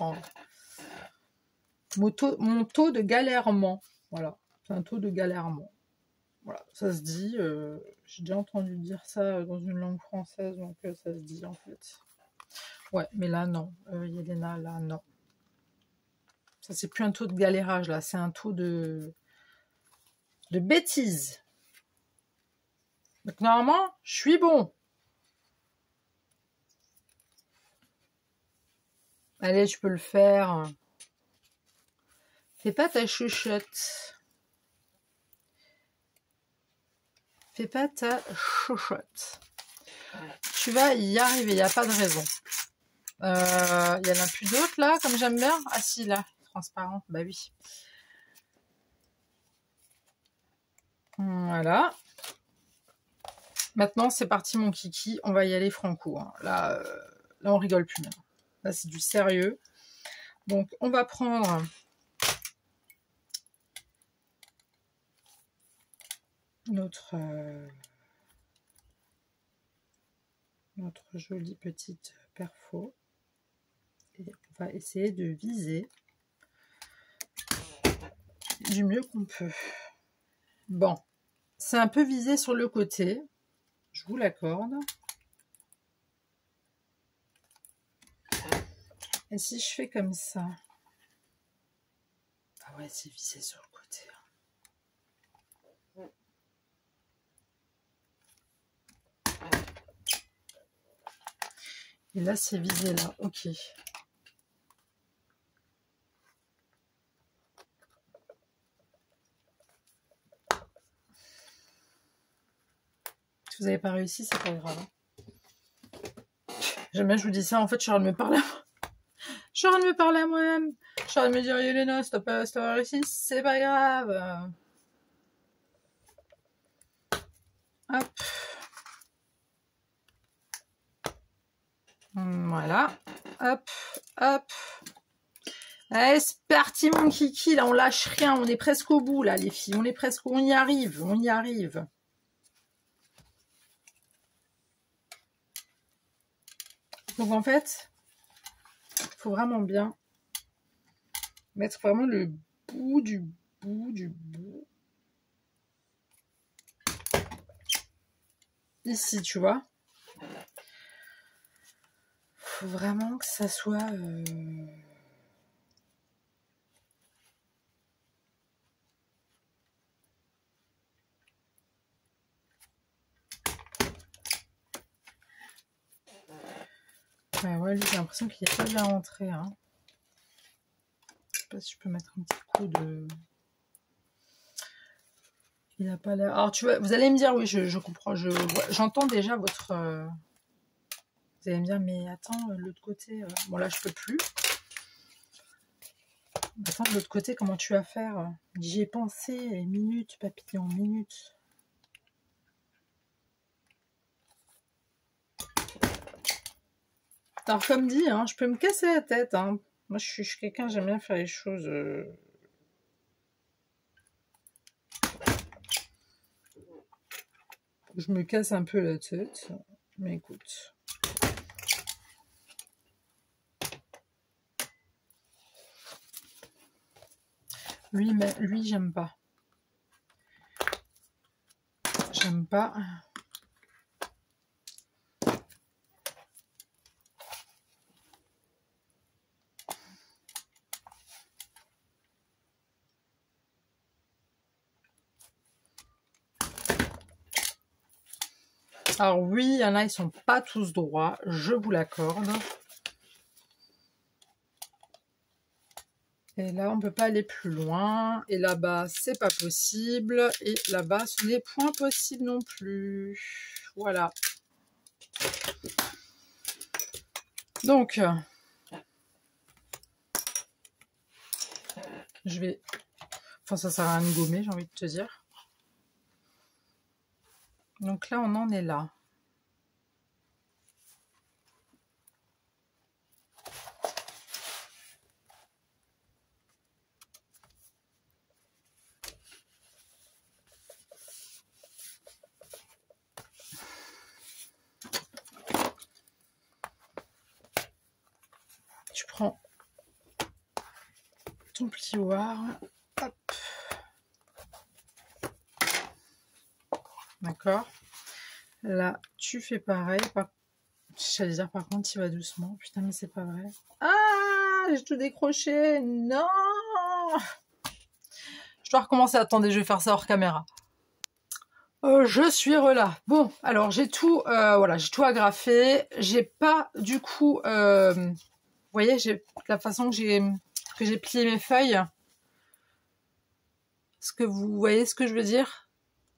A: Mon taux de galèrement. Voilà, c'est un taux de galèrement. Voilà, ça se dit. J'ai déjà entendu dire ça dans une langue française, donc ça se dit en fait. Ouais, mais là non. Yelena, là non. Ça, c'est plus un taux de galérage, là. C'est un taux de bêtises. Donc normalement, je suis bon. Allez, tu peux le faire. Fais pas ta chuchote. Fais pas ta chuchote. Tu vas y arriver, il n'y a pas de raison. Il y en a plus d'autres là, comme j'aime bien. Ah si, là, transparent, bah oui. Voilà. Maintenant, c'est parti mon kiki. On va y aller franco. Hein. Là, on rigole plus. Hein. Là, c'est du sérieux. Donc, on va prendre... notre jolie petite perfo. Et on va essayer de viser du mieux qu'on peut. Bon, c'est un peu visé sur le côté, je vous l'accorde. Et si je fais comme ça, ah ouais, c'est visé sur le côté. Et là, c'est visé là, ok. Si vous n'avez pas réussi, c'est pas grave. J'aime bien, je vous dis ça, en fait, je suis en train de me parler. Je suis en train de me parler à moi-même. Je suis en train de me dire, Yelena, si t'as pas réussi, c'est pas grave. Hop. Voilà. Hop, hop. Allez, c'est parti, mon kiki. Là, on lâche rien. On est presque au bout, là, les filles. On est presque... On y arrive. On y arrive. Donc, en fait, il faut vraiment bien mettre vraiment le bout du bout du bout. Ici, tu vois. Faut vraiment que ça soit... Ouais, lui, j'ai l'impression qu'il est pas bien rentré. Hein. Je sais pas si je peux mettre un petit coup de... Il n'a pas l'air... Alors, tu vois, vous allez me dire, oui, je comprends. J'entends déjà votre... Vous allez me dire, mais attends, l'autre côté... Bon, là, je peux plus. Attends, de l'autre côté, comment tu vas faire? J'y ai pensé. Minute, papillon, minute. Alors, comme dit, hein, je peux me casser la tête. Hein. Moi, je suis quelqu'un, j'aime bien faire les choses... Je me casse un peu la tête. Mais écoute... Lui, j'aime pas. J'aime pas. Alors oui, il y en a, ils sont pas tous droits, je vous l'accorde. Et là, on peut pas aller plus loin. Et là-bas, c'est pas possible. Et là-bas, ce n'est point possible non plus. Voilà. Donc, je vais... Enfin, ça sert à rien de gommer, j'ai envie de te dire. Donc là, on en est là. Tu prends ton plioir. Hop. D'accord. Là, tu fais pareil. J'allais dire, par contre, tu vas doucement. Putain, mais c'est pas vrai. Ah, j'ai tout décroché. Non. Je dois recommencer. Attendez, je vais faire ça hors caméra. Je suis relâ. Bon, alors j'ai tout, voilà, j'ai tout agrafé. J'ai pas, du coup, vous voyez, j'ai la façon que j'ai plié mes feuilles. Est-ce que vous voyez ce que je veux dire?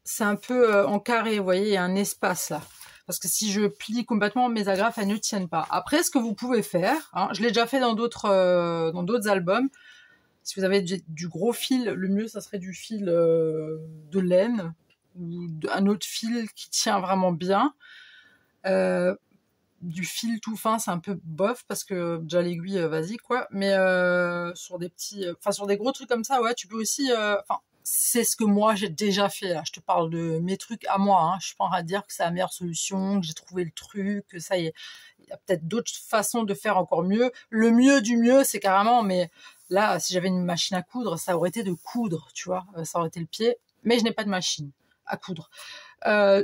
A: C'est un peu en carré, vous voyez, il y a un espace là. Parce que si je plie complètement, mes agrafes, elles ne tiennent pas. Après, ce que vous pouvez faire, hein, je l'ai déjà fait dans d'autres albums. Si vous avez du gros fil, le mieux, ça serait du fil de laine ou un autre fil qui tient vraiment bien. Du fil tout fin, c'est un peu bof parce que déjà l'aiguille, vas-y quoi. Mais sur des petits, enfin sur des gros trucs comme ça, ouais, tu peux aussi. Enfin, c'est ce que moi j'ai déjà fait. Là. Je te parle de mes trucs à moi. Hein. Je suis pas en train de dire que c'est la meilleure solution, que j'ai trouvé le truc, que ça y est. Il y a peut-être d'autres façons de faire encore mieux. Le mieux du mieux, c'est carrément, mais là, si j'avais une machine à coudre, ça aurait été de coudre, tu vois. Ça aurait été le pied. Mais je n'ai pas de machine à coudre.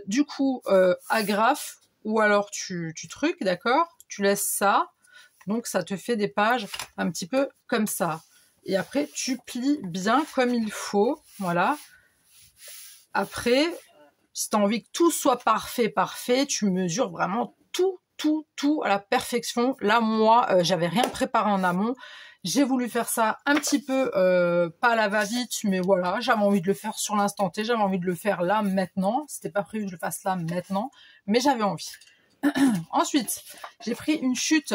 A: Du coup, agrafe, ou alors tu trucs, d'accord? Tu laisses ça. Donc, ça te fait des pages un petit peu comme ça. Et après, tu plies bien comme il faut. Voilà. Après, si tu as envie que tout soit parfait, tu mesures vraiment tout à la perfection. Là, moi, j'avais rien préparé en amont. J'ai voulu faire ça un petit peu, pas à la va-vite, mais voilà, j'avais envie de le faire sur l'instant T, j'avais envie de le faire là, maintenant. C'était pas prévu que je le fasse là, maintenant, mais j'avais envie. Ensuite, j'ai pris une chute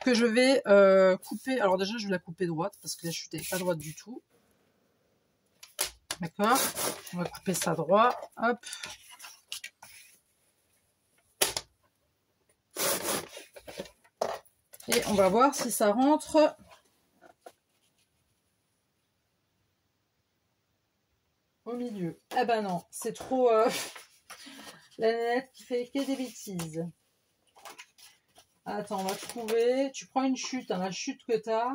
A: que je vais couper. Alors déjà, je vais la couper droite parce que la chute n'est pas droite du tout. D'accord. On va couper ça droit. Hop. Et on va voir si ça rentre. Au milieu. Ah ben non, c'est trop... la nénette qui fait que des bêtises. Attends, on va trouver. Tu prends une chute, hein, la chute que tu as.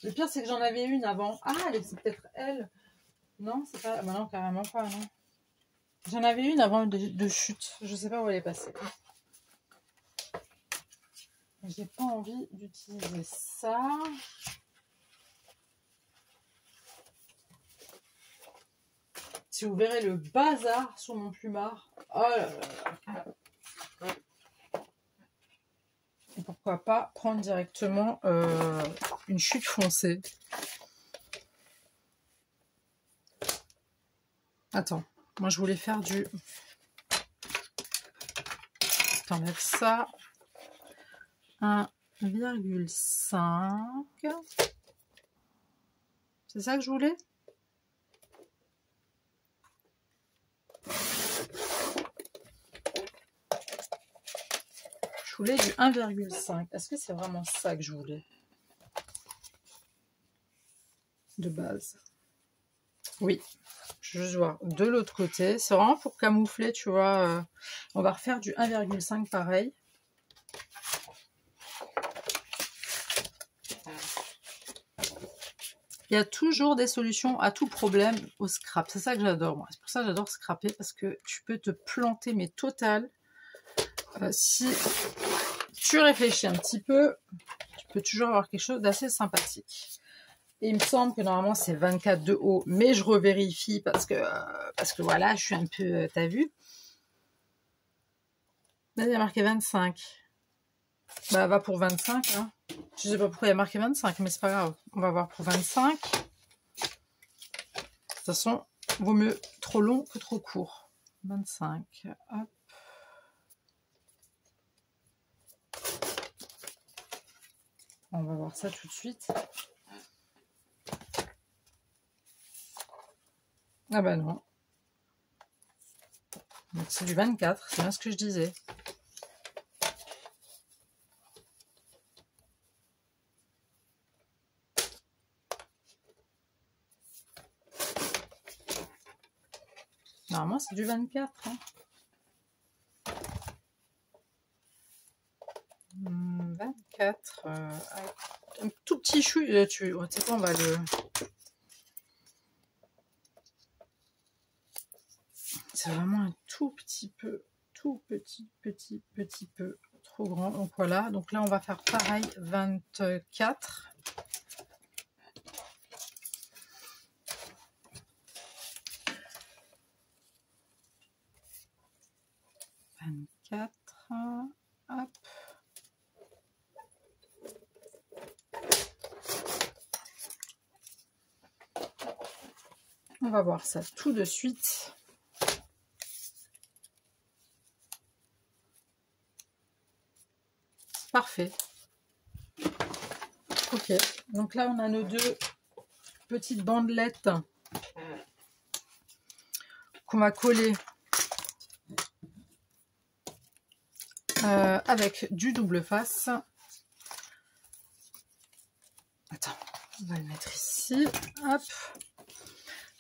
A: Le pire, c'est que j'en avais une avant. Ah, c'est peut-être elle. Non, c'est pas... Bah non, carrément pas, non. J'en avais une avant de chute. Je sais pas où elle est passée. J'ai pas envie d'utiliser ça. Si vous verrez le bazar sur mon plumard. Oh là là. Et pourquoi pas prendre directement une chute foncée. Attends, moi je voulais faire du... T'enlèves ça. 1,5. C'est ça que je voulais? Je voulais du 1,5. Est-ce que c'est vraiment ça que je voulais? De base. Oui. Je vais juste voir de l'autre côté. C'est vraiment pour camoufler, tu vois. On va refaire du 1,5 pareil. Il y a toujours des solutions à tout problème au scrap. C'est ça que j'adore, moi. C'est pour ça que j'adore scraper, parce que tu peux te planter, mais total. Si tu réfléchis un petit peu, tu peux toujours avoir quelque chose d'assez sympathique. Et il me semble que normalement c'est 24 de haut, mais je revérifie parce que voilà, je suis un peu... T'as vu? Là, il y a marqué 25. Bah, va pour 25. Hein. Je sais pas pourquoi il y a marqué 25, mais c'est pas grave. On va voir pour 25. De toute façon, vaut mieux trop long que trop court. 25. Hop. On va voir ça tout de suite. Ah bah non. Donc c'est du 24, c'est bien ce que je disais. Normalement c'est du 24. Hein. 24. Un tout petit chou. Tu sais quoi, on va le... C'est vraiment un tout petit peu, tout petit peu trop grand. Donc voilà, donc là on va faire pareil, 24. Hop. On va voir ça tout de suite. Parfait. Ok, donc là on a nos deux petites bandelettes qu'on va coller avec du double face. Attends, On va le mettre ici. Hop.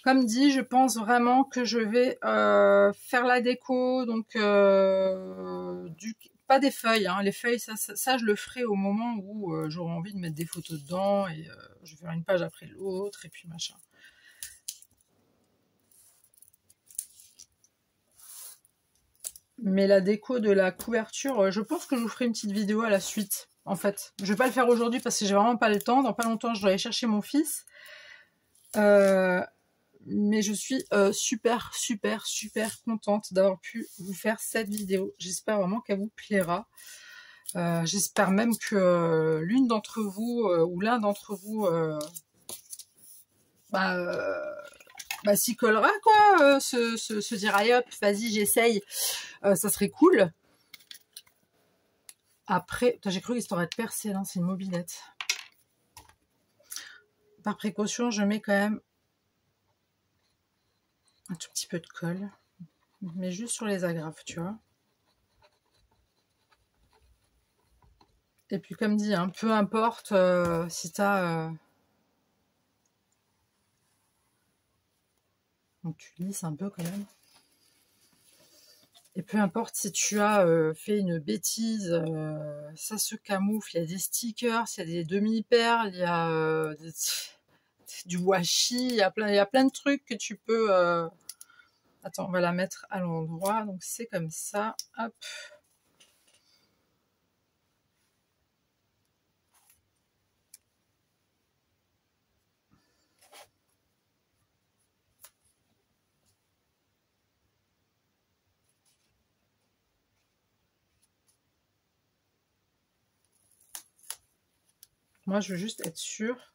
A: Comme dit, je pense vraiment que je vais faire la déco. Donc, pas des feuilles. Hein. Les feuilles, ça, je le ferai au moment où j'aurai envie de mettre des photos dedans. Et je vais faire une page après l'autre. Et puis machin. Mais la déco de la couverture, je pense que je vous ferai une petite vidéo à la suite. En fait, je vais pas le faire aujourd'hui parce que j'ai vraiment pas le temps. Dans pas longtemps, je dois aller chercher mon fils. Mais je suis super contente d'avoir pu vous faire cette vidéo. J'espère vraiment qu'elle vous plaira. J'espère même que l'une d'entre vous ou l'un d'entre vous s'y collera, quoi. Se dire, allez hop, vas-y, j'essaye. Ça serait cool. Après, j'ai cru que ça aurait été percé, là, c'est une mobilette. Par précaution, je mets quand même un tout petit peu de colle, mais juste sur les agrafes, tu vois. Et puis comme dit, hein, peu importe si t'as... Donc tu lisses un peu quand même. Et peu importe si tu as fait une bêtise, ça se camoufle. Il y a des stickers, il y a des demi-perles, il y a du washi, il y a plein de trucs que tu peux... Attends, on va la mettre à l'endroit. Donc c'est comme ça. Hop. Moi, je veux juste être sûre.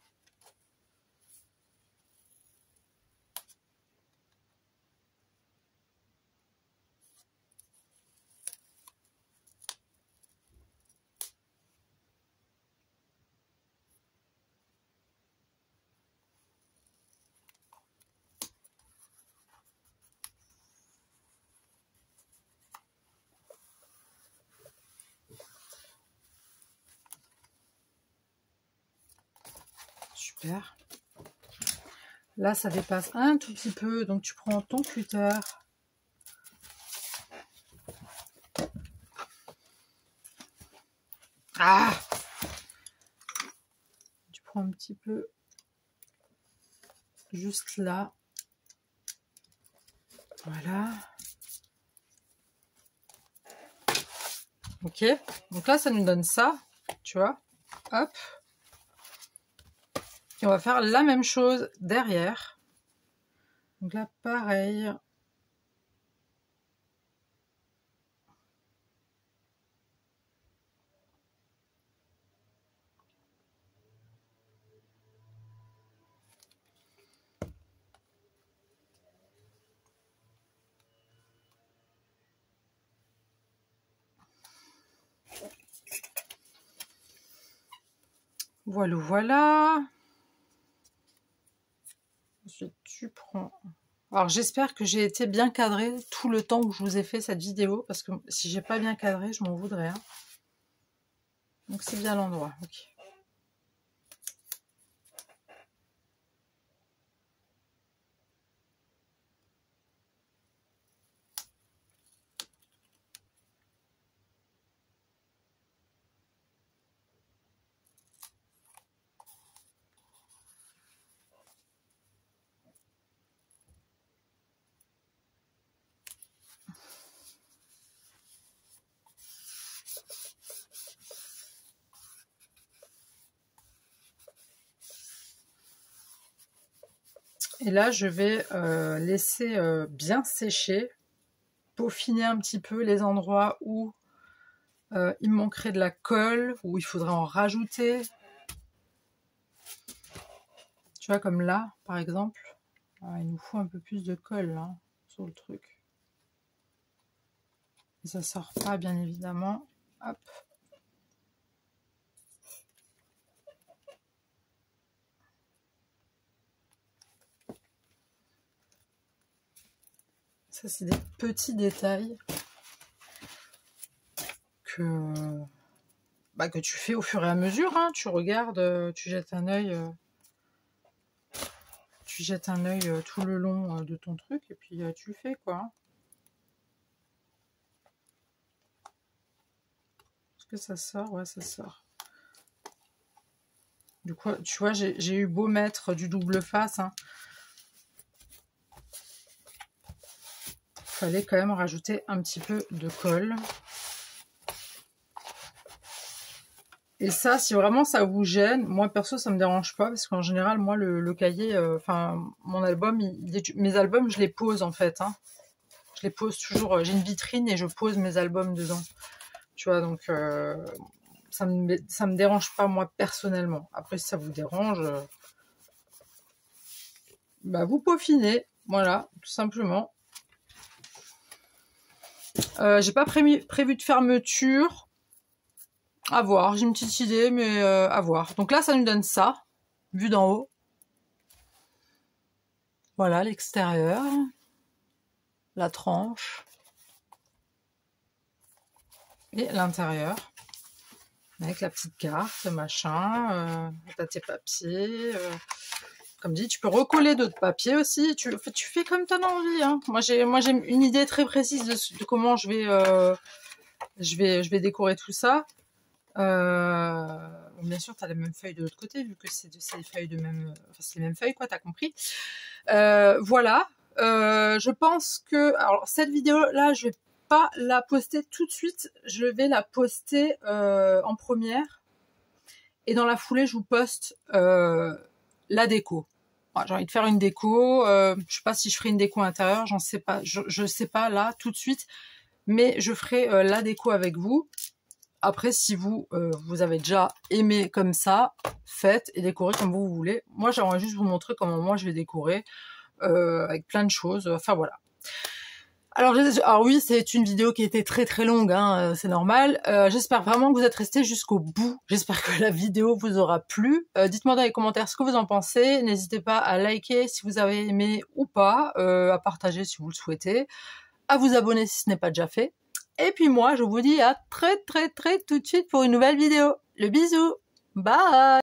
A: Super. Là, ça dépasse un tout petit peu. Donc, tu prends ton cutter. Ah! Tu prends un petit peu juste là. Voilà. Ok. Donc là, ça nous donne ça. Tu vois? Hop. Et on va faire la même chose derrière. Donc là, pareil. Voilà, voilà. Ensuite, tu prends... Alors, j'espère que j'ai été bien cadrée tout le temps où je vous ai fait cette vidéo, parce que si j'ai pas bien cadré, je m'en voudrais. Hein. Donc, c'est bien l'endroit. Ok. Et là, je vais laisser bien sécher, peaufiner un petit peu les endroits où il me manquerait de la colle, où il faudrait en rajouter. Tu vois, comme là, par exemple. Ah, il nous faut un peu plus de colle là, sur le truc. Et ça sort pas, bien évidemment. Hop. Ça, c'est des petits détails que tu fais au fur et à mesure. Hein. Tu regardes, tu jettes un œil tu jettes un œil tout le long de ton truc et puis tu fais quoi. Est-ce que ça sort? Ouais, ça sort. Du coup, tu vois, j'ai eu beau mettre du double face, hein. Fallait quand même rajouter un petit peu de colle. Et ça, si vraiment ça vous gêne, moi perso ça me dérange pas parce qu'en général moi le cahier, enfin mon album, mes albums je les pose en fait, hein. Je les pose toujours, j'ai une vitrine et je pose mes albums dedans. Tu vois, donc ça me dérange pas moi personnellement. Après si ça vous dérange, bah vous peaufinez, voilà, tout simplement. J'ai pas prévu de fermeture. À voir, j'ai une petite idée, mais à voir. Donc là, ça nous donne ça, vu d'en haut. Voilà l'extérieur, la tranche et l'intérieur. Avec la petite carte, machin, t'as tes papiers. Comme dit, tu peux recoller d'autres papiers aussi. Tu fais comme t'en as envie. Hein. Moi, j'ai une idée très précise de comment je vais décorer tout ça. Bien sûr, tu as les mêmes feuilles de l'autre côté, vu que c'est les feuilles de même... Enfin, c'est les mêmes feuilles, quoi, t'as compris. Voilà. Je pense que... Alors, cette vidéo-là, je vais pas la poster tout de suite. Je vais la poster en première. Et dans la foulée, je vous poste la déco. Voilà, j'ai envie de faire une déco. Je sais pas si je ferai une déco intérieure, j'en sais pas. Je sais pas là, tout de suite. Mais je ferai la déco avec vous. Après, si vous avez déjà aimé comme ça, faites et décorez comme vous voulez. Moi, j'aimerais juste vous montrer comment moi je vais décorer avec plein de choses. Enfin, voilà. Alors oui, c'est une vidéo qui était très très longue, hein, c'est normal. J'espère vraiment que vous êtes restés jusqu'au bout. J'espère que la vidéo vous aura plu. Dites-moi dans les commentaires ce que vous en pensez. N'hésitez pas à liker si vous avez aimé ou pas, à partager si vous le souhaitez, à vous abonner si ce n'est pas déjà fait. Et puis moi, je vous dis à très tout de suite pour une nouvelle vidéo. Le bisou. Bye.